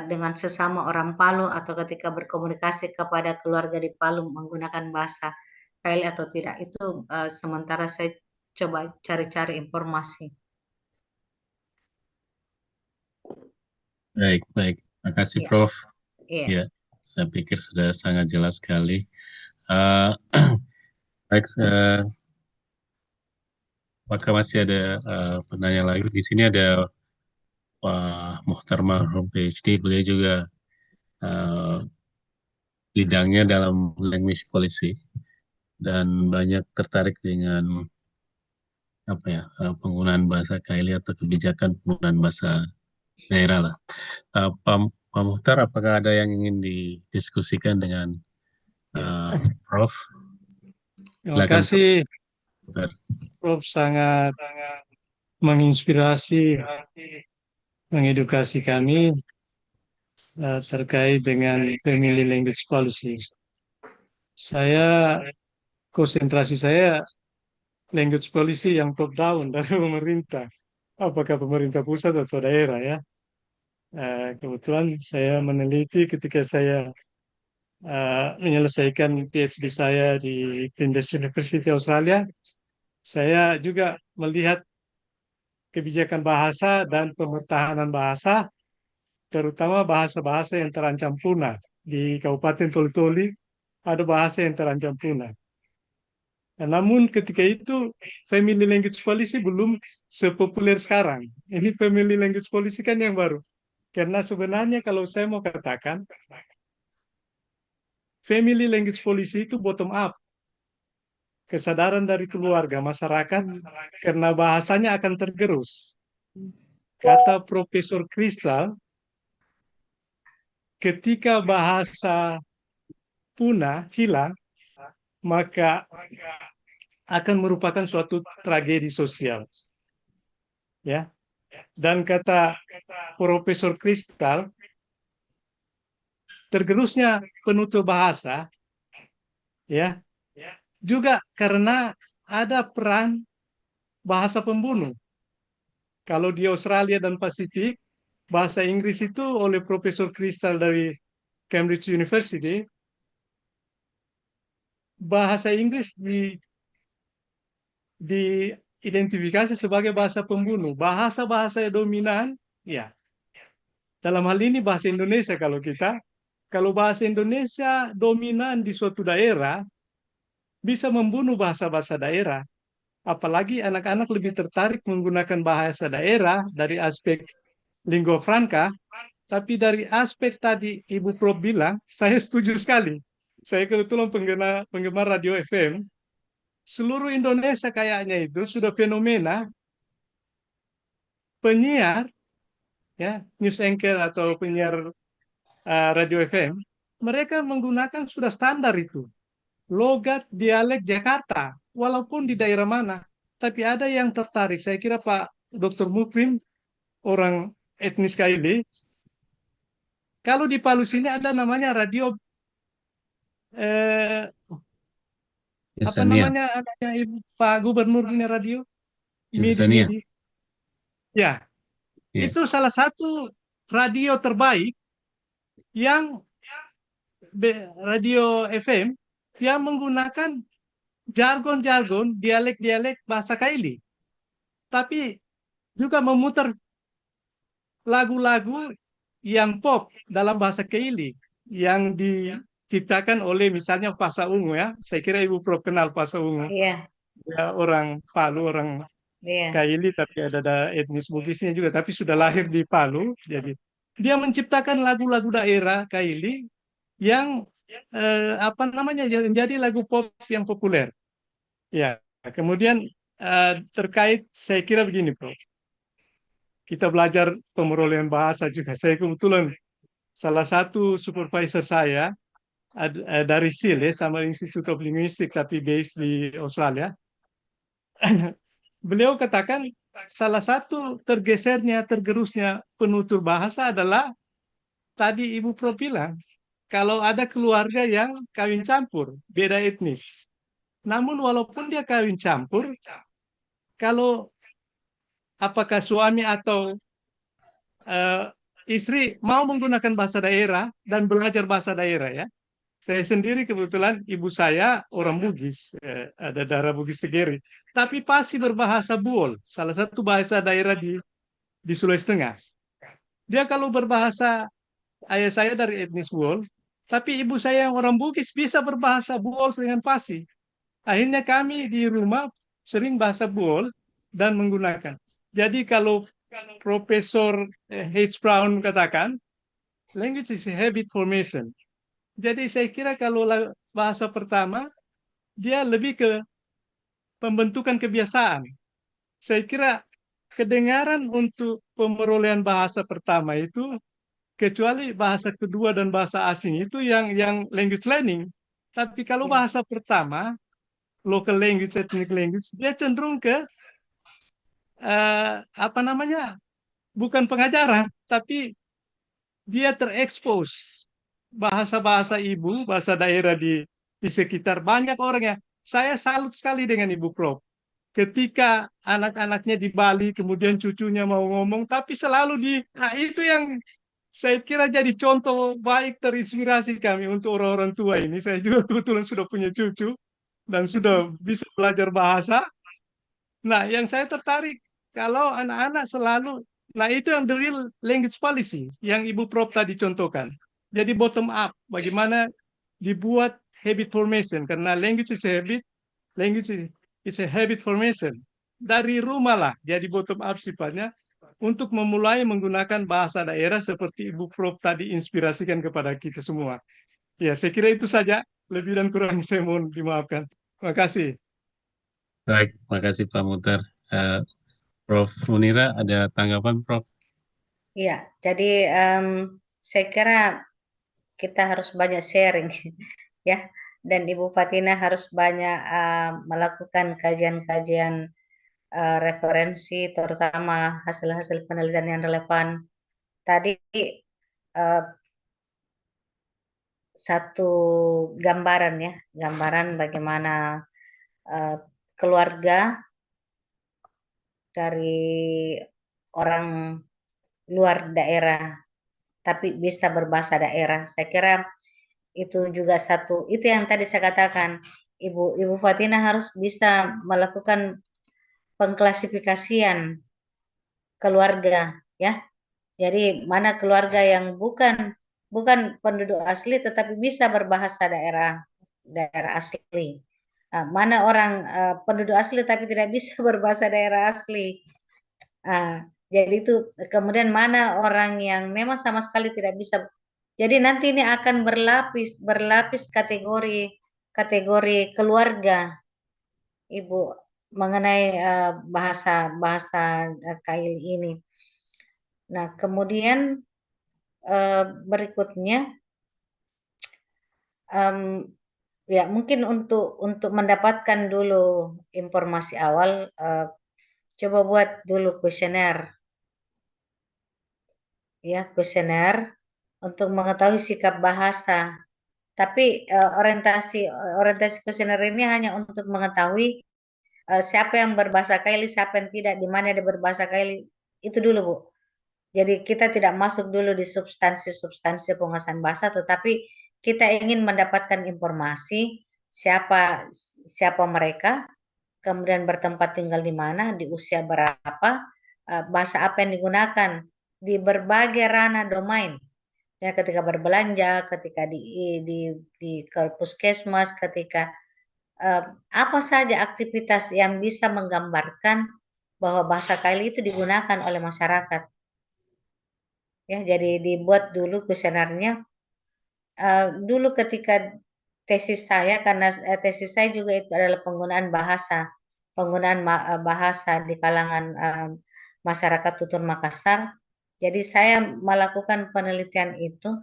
dengan sesama orang Palu atau ketika berkomunikasi kepada keluarga di Palu menggunakan bahasa Kaili atau tidak, itu sementara saya coba cari-cari informasi. Baik, baik. Terima kasih, Ya, Prof. iya. Ya, saya pikir sudah sangat jelas sekali. Baik, apakah masih ada pertanyaan lagi? Di sini ada Pak Muhtar Marhum PhD, beliau juga bidangnya dalam language policy dan banyak tertarik dengan penggunaan bahasa Kaili atau kebijakan penggunaan bahasa daerah lah. Pak Muhtar, apakah ada yang ingin didiskusikan dengan Prof? Terima Silakan, kasih, Muhtar. Prof. Sangat menginspirasi, mengedukasi kami terkait dengan Family Language Policy. Konsentrasi saya language policy yang top down dari pemerintah. Apakah pemerintah pusat atau daerah, ya. Kebetulan saya meneliti ketika saya menyelesaikan PhD saya di Flinders University Australia. Saya juga melihat kebijakan bahasa dan pemertahanan bahasa, terutama bahasa-bahasa yang terancam punah. Di Kabupaten Toli-Toli ada bahasa yang terancam punah. Namun ketika itu Family Language Policy belum sepopuler sekarang. Ini Family Language Policy kan yang baru. Karena sebenarnya kalau saya mau katakan, Family Language Policy itu bottom up. Kesadaran dari keluarga, masyarakat, karena bahasanya akan tergerus. Kata Profesor Kristal, ketika bahasa punah, hilang, maka akan merupakan suatu tragedi sosial. Ya. Dan kata Profesor Kristal, tergerusnya penutur bahasa, ya, juga karena ada peran bahasa pembunuh. Kalau di Australia dan Pasifik, bahasa Inggris itu oleh Profesor Kristal dari Cambridge University, bahasa Inggris diidentifikasi sebagai bahasa pembunuh. Bahasa-bahasa dominan, ya. Dalam hal ini bahasa Indonesia kalau bahasa Indonesia dominan di suatu daerah, bisa membunuh bahasa-bahasa daerah. Apalagi anak-anak lebih tertarik menggunakan bahasa daerah dari aspek lingua franca, tapi dari aspek tadi Ibu Prof bilang, saya setuju sekali. Saya kebetulan penggemar radio FM. Seluruh Indonesia kayaknya itu sudah fenomena penyiar, ya, news anchor atau penyiar radio FM, mereka menggunakan sudah standar itu logat dialek Jakarta, walaupun di daerah mana. Tapi ada yang tertarik. Saya kira Pak Dr. Mukrim, orang etnis Kaili. Kalau di Palu sini ada namanya radio, apa namanya, adanya Pak Gubernur ini radio? Midi. Ya, itu salah satu radio terbaik yang radio FM yang menggunakan jargon-jargon, dialek-dialek bahasa Kaili. Tapi juga memutar lagu-lagu yang pop dalam bahasa Kaili yang diciptakan oleh misalnya Pasa Ungu ya. Saya kira Ibu Prof kenal Pasa Ungu. Iya, Dia orang Palu, orang iya, Kaili, tapi ada etnis Bugisnya juga, tapi sudah lahir di Palu. Jadi dia menciptakan lagu-lagu daerah Kaili yang apa namanya menjadi lagu pop yang populer. Ya, kemudian terkait saya kira begini, Bro. Kita belajar pemerolehan bahasa juga. Saya kebetulan salah satu supervisor saya dari SIL ya, sama Institute of Linguistics tapi based di Australia. Beliau katakan salah satu tergerusnya penutur bahasa adalah tadi Ibu Pro bilang, kalau ada keluarga yang kawin campur, beda etnis. Namun walaupun dia kawin campur, kalau apakah suami atau istri mau menggunakan bahasa daerah dan belajar bahasa daerah ya. Saya sendiri kebetulan ibu saya orang Bugis, ada darah Bugis Segeri, tapi pasti berbahasa Buol, salah satu bahasa daerah di Sulawesi Tengah. Dia kalau berbahasa, ayah saya dari etnis Buol, tapi ibu saya yang orang Bugis bisa berbahasa Buol dengan fasih. Akhirnya kami di rumah sering bahasa Buol dan menggunakan. Jadi kalau Profesor H. Brown katakan, language is a habit formation. Jadi saya kira kalau bahasa pertama, dia lebih ke pembentukan kebiasaan. Saya kira kedengaran untuk pemerolehan bahasa pertama itu, kecuali bahasa kedua dan bahasa asing itu yang language learning. Tapi kalau iya, bahasa pertama, local language, ethnic language, dia cenderung ke apa namanya, bukan pengajaran, tapi dia terekspos bahasa-bahasa ibu, bahasa daerah di sekitar banyak orang ya. Saya salut sekali dengan Ibu Prof. Ketika anak-anaknya di Bali, kemudian cucunya mau ngomong, tapi selalu nah itu yang saya kira jadi contoh baik terinspirasi kami untuk orang-orang tua ini. Saya juga kebetulan sudah punya cucu dan sudah bisa belajar bahasa. Nah, yang saya tertarik kalau anak-anak selalu, nah itu yang the real language policy yang Ibu Prof tadi contohkan. Jadi bottom up, bagaimana dibuat habit formation karena language is a habit formation dari rumah lah. Jadi bottom up sifatnya untuk memulai menggunakan bahasa daerah seperti Ibu Prof tadi inspirasikan kepada kita semua. Ya, saya kira itu saja. Lebih dan kurang saya mohon dimaafkan. Terima kasih. Baik, makasih Pak Mutar. Prof. Munira, ada tanggapan Prof? iya. Jadi saya kira kita harus banyak sharing, ya. Dan Ibu Fatina harus banyak melakukan kajian-kajian referensi, terutama hasil-hasil penelitian yang relevan. Tadi satu gambaran ya, gambaran bagaimana keluarga dari orang luar daerah tapi bisa berbahasa daerah. Saya kira itu juga itu yang tadi saya katakan, Ibu Fatina harus bisa melakukan pengklasifikasian keluarga ya. Jadi mana keluarga yang bukan penduduk asli tetapi bisa berbahasa daerah asli. Mana orang penduduk asli tapi tidak bisa berbahasa daerah asli. Jadi itu kemudian mana orang yang memang sama sekali tidak bisa. Jadi nanti ini akan berlapis kategori keluarga, Ibu, mengenai bahasa Kail ini. Nah, kemudian berikutnya ya mungkin untuk mendapatkan dulu informasi awal, coba buat dulu kuesioner, ya kuesioner untuk mengetahui sikap bahasa. Tapi orientasi kuesioner ini hanya untuk mengetahui siapa yang berbahasa Kaili, siapa yang tidak, di mana dia berbahasa Kaili, itu dulu Bu. Jadi kita tidak masuk dulu di substansi penguasaan bahasa, tetapi kita ingin mendapatkan informasi siapa mereka, kemudian bertempat tinggal di mana, di usia berapa, bahasa apa yang digunakan di berbagai ranah domain. Ya, ketika berbelanja, ketika di ke puskesmas, ketika apa saja aktivitas yang bisa menggambarkan bahwa bahasa Kaili itu digunakan oleh masyarakat. Ya, jadi dibuat dulu kuesionernya. Dulu ketika tesis saya, karena tesis saya juga itu adalah penggunaan bahasa di kalangan masyarakat Tutur Makassar. Jadi saya melakukan penelitian itu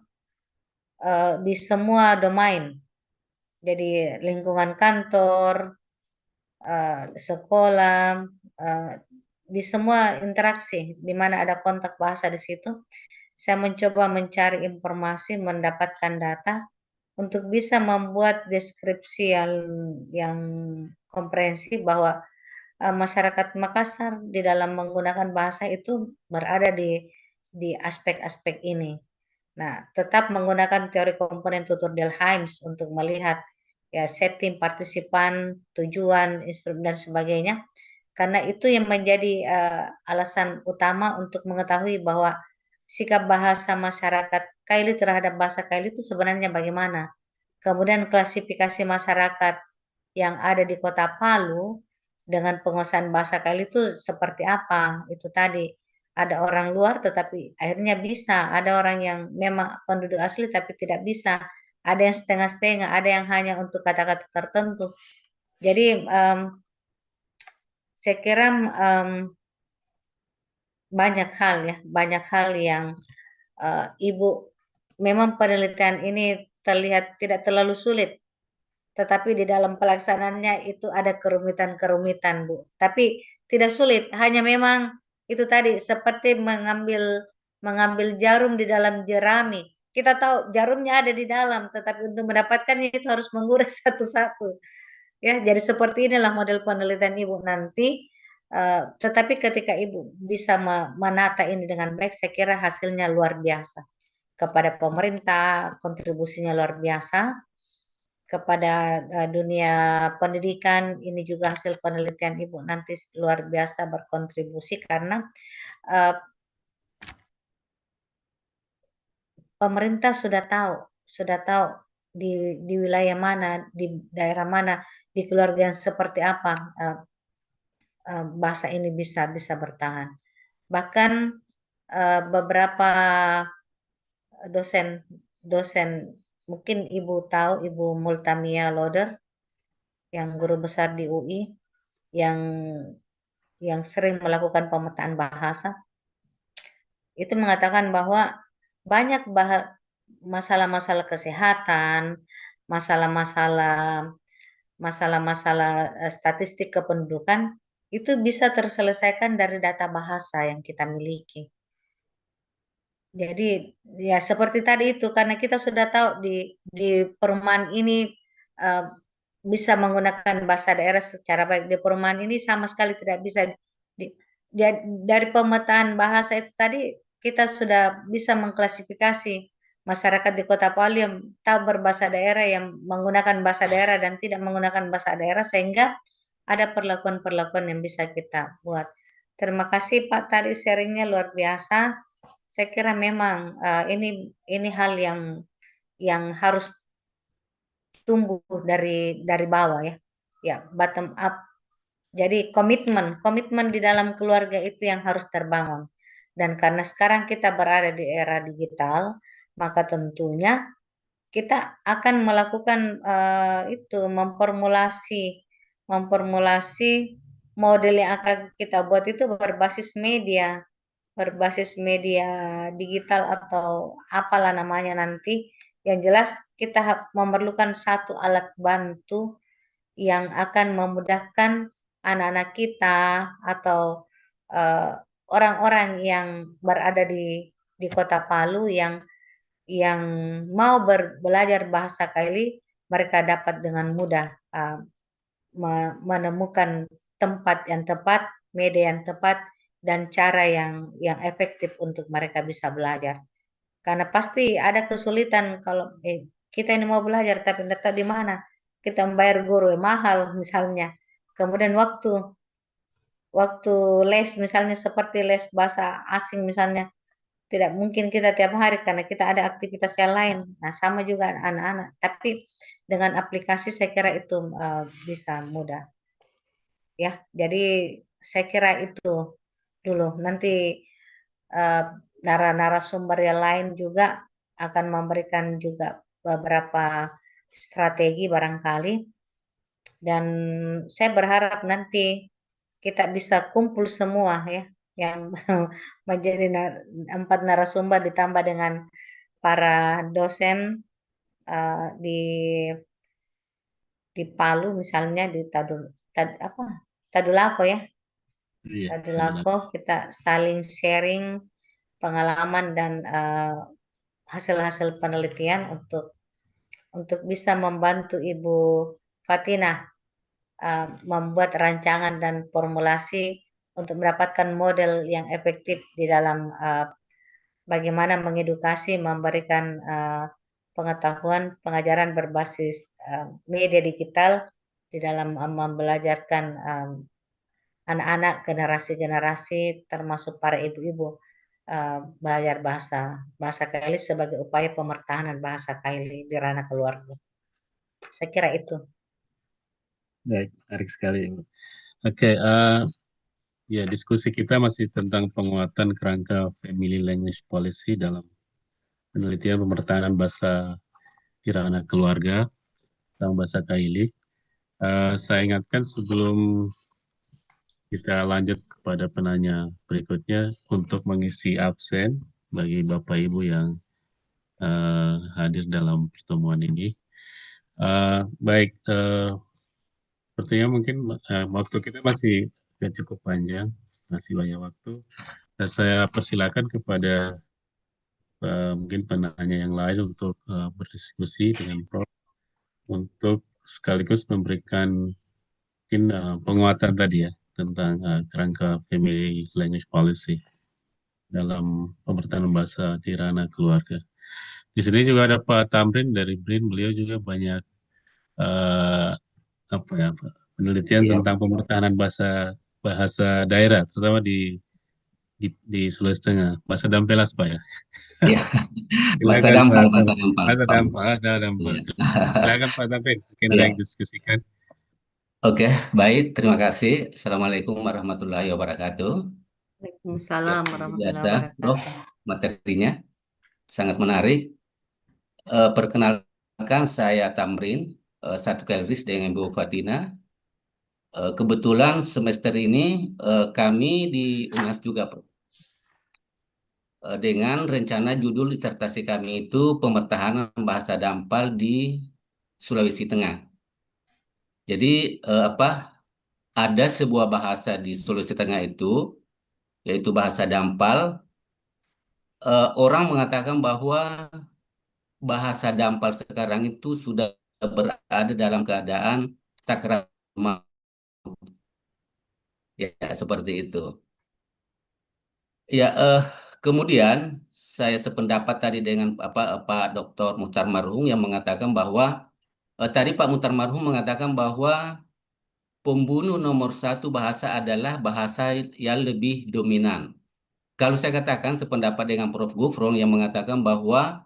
di semua domain. Jadi lingkungan kantor, sekolah, di semua interaksi di mana ada kontak bahasa di situ. Saya mencoba mencari informasi, mendapatkan data untuk bisa membuat deskripsi yang komprehensif bahwa masyarakat Makassar di dalam menggunakan bahasa itu berada di aspek-aspek ini. Nah, tetap menggunakan teori komponen tutur Delhaims untuk melihat ya setting, partisipan, tujuan, instrumen dan sebagainya. Karena itu yang menjadi alasan utama untuk mengetahui bahwa sikap bahasa masyarakat Kaili terhadap bahasa Kaili itu sebenarnya bagaimana. Kemudian klasifikasi masyarakat yang ada di Kota Palu dengan penguasaan bahasa Kaili itu seperti apa? Itu tadi ada orang luar tetapi akhirnya bisa, ada orang yang memang penduduk asli tapi tidak bisa, ada yang setengah-setengah, ada yang hanya untuk kata-kata tertentu. Jadi saya kira banyak hal yang Ibu memang penelitian ini terlihat tidak terlalu sulit, tetapi di dalam pelaksanaannya itu ada kerumitan-kerumitan, Bu. Tapi tidak sulit, hanya memang itu tadi seperti mengambil jarum di dalam jerami. Kita tahu jarumnya ada di dalam, tetapi untuk mendapatkannya itu harus menguras satu-satu. Ya, jadi seperti inilah model penelitian Ibu nanti. Tetapi ketika Ibu bisa menata ini dengan baik, saya kira hasilnya luar biasa. Kepada pemerintah, kontribusinya luar biasa. Kepada dunia pendidikan, ini juga hasil penelitian Ibu nanti luar biasa berkontribusi karena pemerintah sudah tahu di wilayah mana, di daerah mana, di keluarga yang seperti apa bahasa ini bisa bertahan. Bahkan beberapa dosen mungkin Ibu tahu, Ibu Multamia Loder yang guru besar di UI yang sering melakukan pemetaan bahasa itu mengatakan bahwa banyak masalah-masalah kesehatan, masalah-masalah statistik kependudukan itu bisa terselesaikan dari data bahasa yang kita miliki. Jadi ya seperti tadi itu karena kita sudah tahu di perumahan ini bisa menggunakan bahasa daerah secara baik. Di perumahan ini sama sekali tidak bisa dari pemetaan bahasa itu tadi kita sudah bisa mengklasifikasi masyarakat di Kota Palu yang tahu berbahasa daerah, yang menggunakan bahasa daerah dan tidak menggunakan bahasa daerah sehingga ada perlakuan-perlakuan yang bisa kita buat. Terima kasih Pak, tadi sharingnya luar biasa. Saya kira memang ini hal yang harus tumbuh dari bawah ya bottom up. Jadi komitmen di dalam keluarga itu yang harus terbangun. Dan karena sekarang kita berada di era digital, maka tentunya kita akan melakukan itu memformulasi model yang akan kita buat itu berbasis media digital atau apalah namanya nanti. Yang jelas kita memerlukan satu alat bantu yang akan memudahkan anak-anak kita atau orang-orang yang berada di Kota Palu yang mau belajar bahasa Kaili, mereka dapat dengan mudah menemukan tempat yang tepat, media yang tepat, dan cara yang efektif untuk mereka bisa belajar. Karena pasti ada kesulitan kalau kita ini mau belajar tapi tidak tahu di mana. kita membayar guru mahal misalnya. Kemudian waktu les misalnya seperti les bahasa asing misalnya, tidak mungkin kita tiap hari karena kita ada aktivitas yang lain. Nah, sama juga anak-anak. Tapi dengan aplikasi saya kira itu bisa mudah ya. Jadi saya kira itu dulu. Nanti narasumber yang lain juga akan memberikan juga beberapa strategi barangkali. Dan saya berharap nanti kita bisa kumpul semua ya, yang menjadi 4 narasumber ditambah dengan para dosen di Palu misalnya di Tadulako ya, Iya, Tadulako kita saling sharing pengalaman dan hasil-hasil penelitian untuk bisa membantu Ibu Fatina membuat rancangan dan formulasi untuk mendapatkan model yang efektif di dalam bagaimana mengedukasi, memberikan pengetahuan, pengajaran berbasis media digital di dalam membelajarkan anak-anak generasi-generasi termasuk para ibu-ibu belajar bahasa Kaili sebagai upaya pemertahanan bahasa Kaili di ranah keluarga. Saya kira itu. Baik, menarik sekali. Oke, ya diskusi kita masih tentang penguatan kerangka Family Language Policy dalam penelitian pemertahanan bahasa di ranah keluarga tentang bahasa Kaili. Saya ingatkan sebelum kita lanjut kepada penanya berikutnya untuk mengisi absen bagi Bapak Ibu yang hadir dalam pertemuan ini. Baik, sepertinya mungkin waktu kita masih cukup panjang, masih banyak waktu. Saya persilakan kepada mungkin penanya yang lain untuk berdiskusi dengan Prof untuk sekaligus memberikan mungkin penguatan tadi ya tentang kerangka Family Language Policy dalam pemertahanan bahasa di ranah keluarga. Di sini juga ada Pak Tamrin dari BRIN, beliau juga banyak penelitian tentang pemertahanan bahasa daerah, terutama di Sulawesi Tengah, bahasa Dampelas Pak ya. Iya, bahasa dampal. Silakan Pak Tamrin, mungkin ada yang diskusikan. Oke, baik, terima kasih. Assalamualaikum warahmatullahi wabarakatuh. Waalaikumsalam warahmatullahi Biasa, wabarakatuh. Prof, materinya sangat menarik. Perkenalkan, saya Tamrin, satu Kelris dengan Ibu Fatina. Kebetulan semester ini kami di UNAS juga, Prof. Dengan rencana judul disertasi kami itu pemertahanan bahasa dampal di Sulawesi Tengah. Jadi ada sebuah bahasa di Sulawesi Tengah itu, yaitu bahasa dampal. Orang mengatakan bahwa bahasa dampal sekarang itu sudah berada dalam keadaan sakral maut. Ya, seperti itu. Ya, kemudian saya sependapat tadi dengan Pak Dr. Muhtar Marhum yang mengatakan bahwa tadi Pak Muhtar Marhum mengatakan bahwa pembunuh nomor 1 bahasa adalah bahasa yang lebih dominan. Kalau saya katakan sependapat dengan Prof. Gufron yang mengatakan bahwa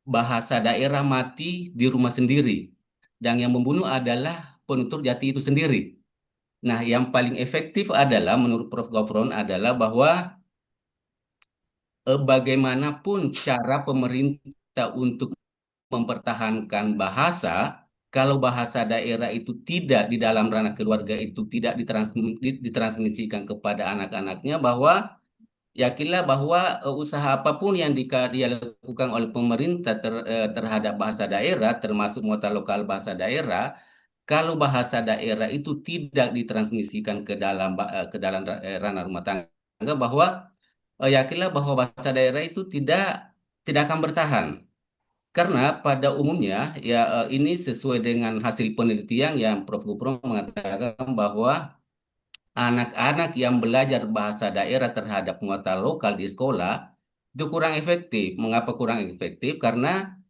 bahasa daerah mati di rumah sendiri dan yang membunuh adalah penutur jati itu sendiri. Nah, yang paling efektif adalah menurut Prof. Gufron adalah bahwa bagaimanapun cara pemerintah untuk mempertahankan bahasa, kalau bahasa daerah itu tidak di dalam ranah keluarga itu tidak ditransmisikan kepada anak-anaknya, bahwa yakinlah bahwa usaha apapun yang dilakukan oleh pemerintah terhadap bahasa daerah, termasuk muatan lokal bahasa daerah, kalau bahasa daerah itu tidak ditransmisikan ke dalam ranah rumah tangga, bahwa yakinlah bahwa bahasa daerah itu tidak akan bertahan. Karena pada umumnya ya ini sesuai dengan hasil penelitian yang Prof. Gufron mengatakan bahwa anak-anak yang belajar bahasa daerah terhadap muatan lokal di sekolah itu kurang efektif. Mengapa kurang efektif? Karena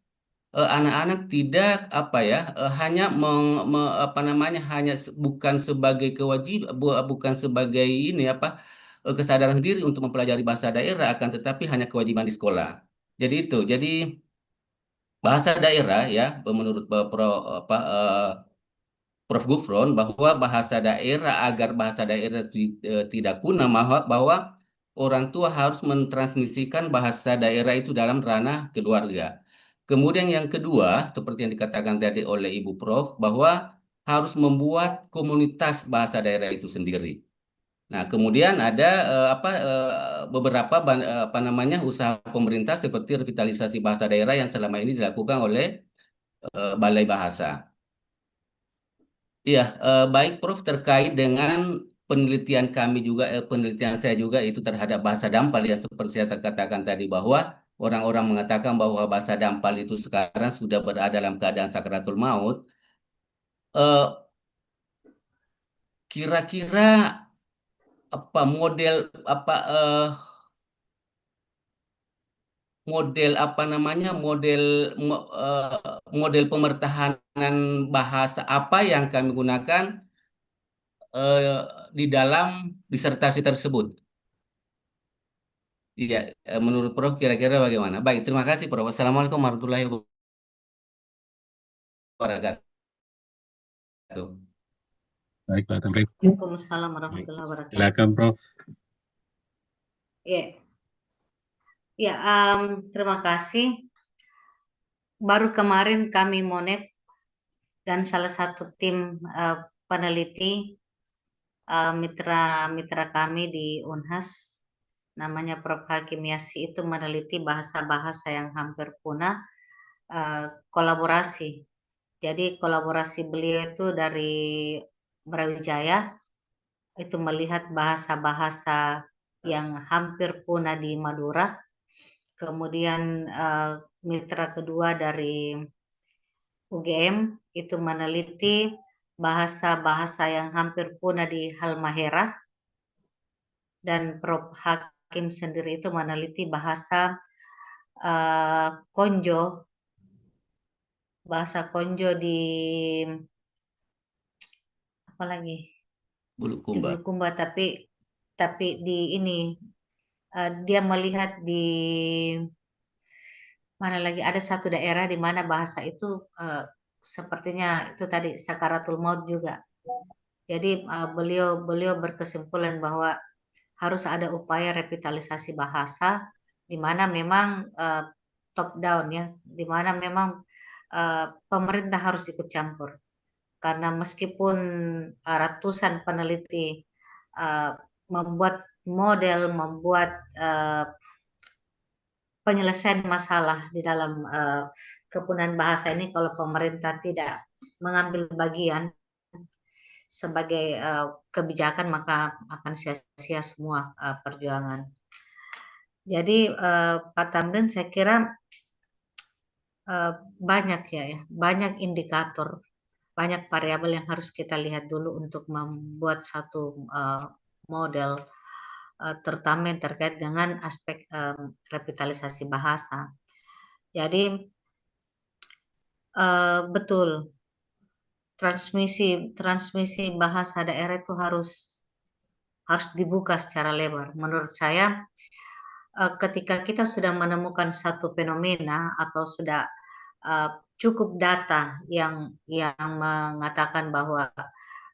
anak-anak tidak apa ya hanya apa namanya bukan sebagai bukan sebagai ini apa kesadaran sendiri untuk mempelajari bahasa daerah, akan tetapi hanya kewajiban di sekolah. Jadi itu. Jadi bahasa daerah ya menurut Prof. Gufron, bahwa bahasa daerah, agar bahasa daerah tidak punah, bahwa orang tua harus mentransmisikan bahasa daerah itu dalam ranah keluarga. Kemudian yang kedua, seperti yang dikatakan tadi oleh Ibu Prof, bahwa harus membuat komunitas bahasa daerah itu sendiri. Nah, kemudian ada beberapa apa namanya usaha pemerintah seperti revitalisasi bahasa daerah yang selama ini dilakukan oleh Balai Bahasa. Iya, baik Prof, terkait dengan penelitian kami juga, penelitian saya juga itu terhadap bahasa dampal yang seperti saya katakan tadi, bahwa orang-orang mengatakan bahwa bahasa dampal itu sekarang sudah berada dalam keadaan sakratul maut. Eh, Kira-kira apa model apa namanya model pemertahanan bahasa apa yang kami gunakan eh, di dalam disertasi tersebut. Iya, menurut Prof kira-kira bagaimana? Baik, terima kasih Prof. Assalamualaikum warahmatullahi wabarakatuh. Baik, Pak Tamrin. Waalaikumsalam Baik. warahmatullahi wabarakatuh. Silakan, Prof. Ya, ya, terima kasih. Baru kemarin kami Monet dan salah satu tim peneliti mitra kami di Unhas, namanya Prof. Hakim Yasi, itu meneliti bahasa-bahasa yang hampir punah, kolaborasi. Jadi kolaborasi beliau itu dari Brawijaya, itu melihat bahasa-bahasa yang hampir punah di Madura. Kemudian mitra kedua dari UGM itu meneliti bahasa-bahasa yang hampir punah di Halmahera, dan Prof. Hakim sendiri itu meneliti bahasa Konjo, di apa lagi? Di Bulukumba. Bulukumba, tapi di ini dia melihat di mana lagi, ada satu daerah di mana bahasa itu sepertinya itu tadi sakaratul maut juga. Jadi beliau berkesimpulan bahwa harus ada upaya revitalisasi bahasa di mana memang top down ya, di mana memang pemerintah harus ikut campur. Karena meskipun ratusan peneliti membuat model, membuat penyelesaian masalah di dalam kepunahan bahasa ini, kalau pemerintah tidak mengambil bagian sebagai kebijakan, maka akan sia-sia semua perjuangan. Jadi Pak Tamrin, saya kira banyak indikator, banyak variabel yang harus kita lihat dulu untuk membuat satu model, terutama yang terkait dengan aspek revitalisasi bahasa. Jadi betul, transmisi bahasa daerah itu harus dibuka secara lebar. Menurut saya, ketika kita sudah menemukan satu fenomena atau sudah cukup data yang mengatakan bahwa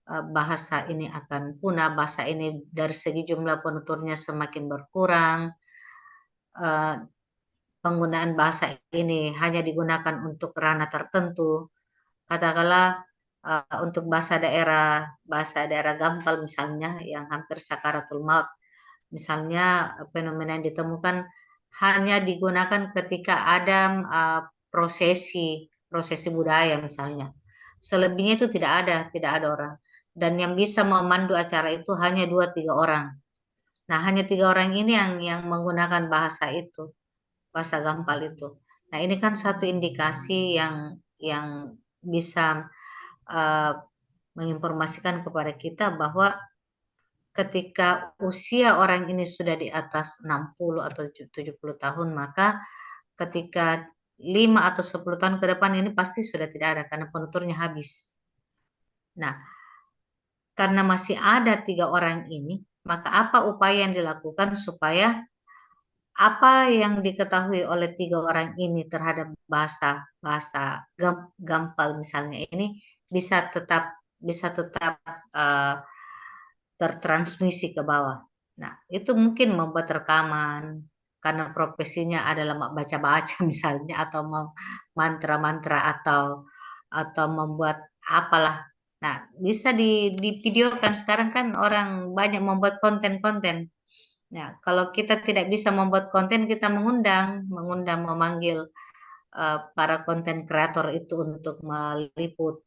bahasa ini akan punah, bahasa ini dari segi jumlah penuturnya semakin berkurang, penggunaan bahasa ini hanya digunakan untuk ranah tertentu, katakanlah untuk bahasa daerah gampal misalnya yang hampir sakaratul maut, misalnya fenomena yang ditemukan hanya digunakan ketika ada prosesi budaya misalnya. Selebihnya itu tidak ada orang. Dan yang bisa memandu acara itu hanya 2-3 orang. Nah, hanya 3 orang ini yang menggunakan bahasa itu, bahasa gampal itu. Nah, ini kan satu indikasi yang bisa menginformasikan kepada kita bahwa ketika usia orang ini sudah di atas 60 atau 70 tahun, maka ketika 5 atau 10 tahun ke depan ini pasti sudah tidak ada karena penuturnya habis. Nah, karena masih ada 3 orang ini, maka apa upaya yang dilakukan supaya apa yang diketahui oleh 3 orang ini terhadap bahasa Gampal misalnya ini bisa tetap tertransmisi ke bawah. Nah, itu mungkin membuat rekaman karena profesinya adalah baca-baca misalnya atau mantra-mantra atau membuat apalah. Nah, bisa divideokan. Sekarang kan orang banyak membuat konten-konten. Nah, kalau kita tidak bisa membuat konten, kita memanggil para konten kreator itu untuk meliput.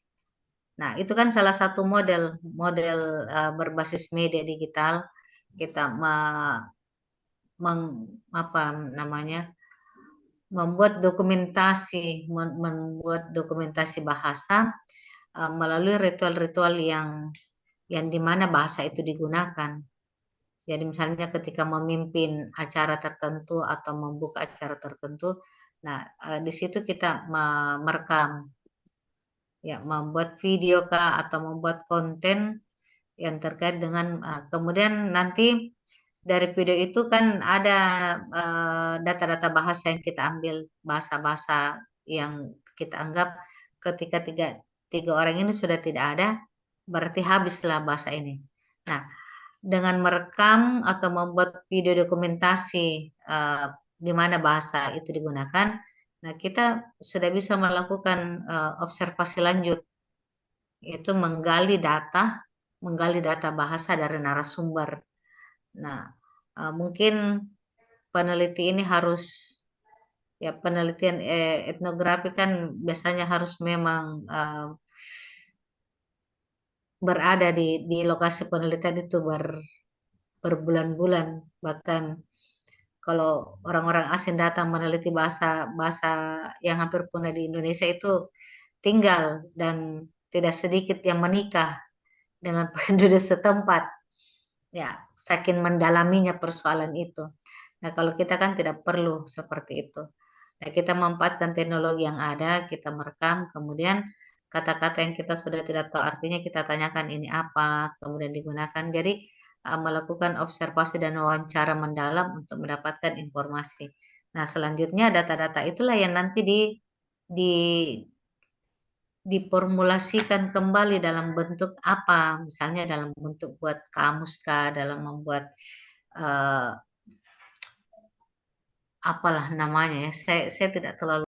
Nah, itu kan salah satu model berbasis media digital. Kita membuat dokumentasi bahasa melalui ritual-ritual yang di mana bahasa itu digunakan. Jadi misalnya ketika memimpin acara tertentu atau membuka acara tertentu, nah di situ kita merekam, ya membuat video atau membuat konten yang terkait dengan kemudian nanti dari video itu kan ada data-data bahasa yang kita ambil, bahasa-bahasa yang kita anggap ketika tiga orang ini sudah tidak ada, berarti habislah bahasa ini. Nah, dengan merekam atau membuat video dokumentasi di mana bahasa itu digunakan, nah kita sudah bisa melakukan observasi lanjut, yaitu menggali data bahasa dari narasumber. Nah, mungkin peneliti ini harus, ya penelitian etnografi kan biasanya harus memang berada di lokasi penelitian itu berbulan-bulan, bahkan kalau orang-orang asing datang meneliti bahasa yang hampir punah di Indonesia itu tinggal dan tidak sedikit yang menikah dengan penduduk setempat, ya saking mendalaminya persoalan itu. Nah, kalau kita kan tidak perlu seperti itu. Nah, kita memanfaatkan teknologi yang ada, kita merekam, kemudian kata-kata yang kita sudah tidak tahu artinya kita tanyakan ini apa, kemudian digunakan. Jadi melakukan observasi dan wawancara mendalam untuk mendapatkan informasi. Nah, selanjutnya data-data itulah yang nanti diformulasikan kembali dalam bentuk apa, misalnya dalam bentuk buat kamus dalam membuat apalah namanya ya, saya tidak terlalu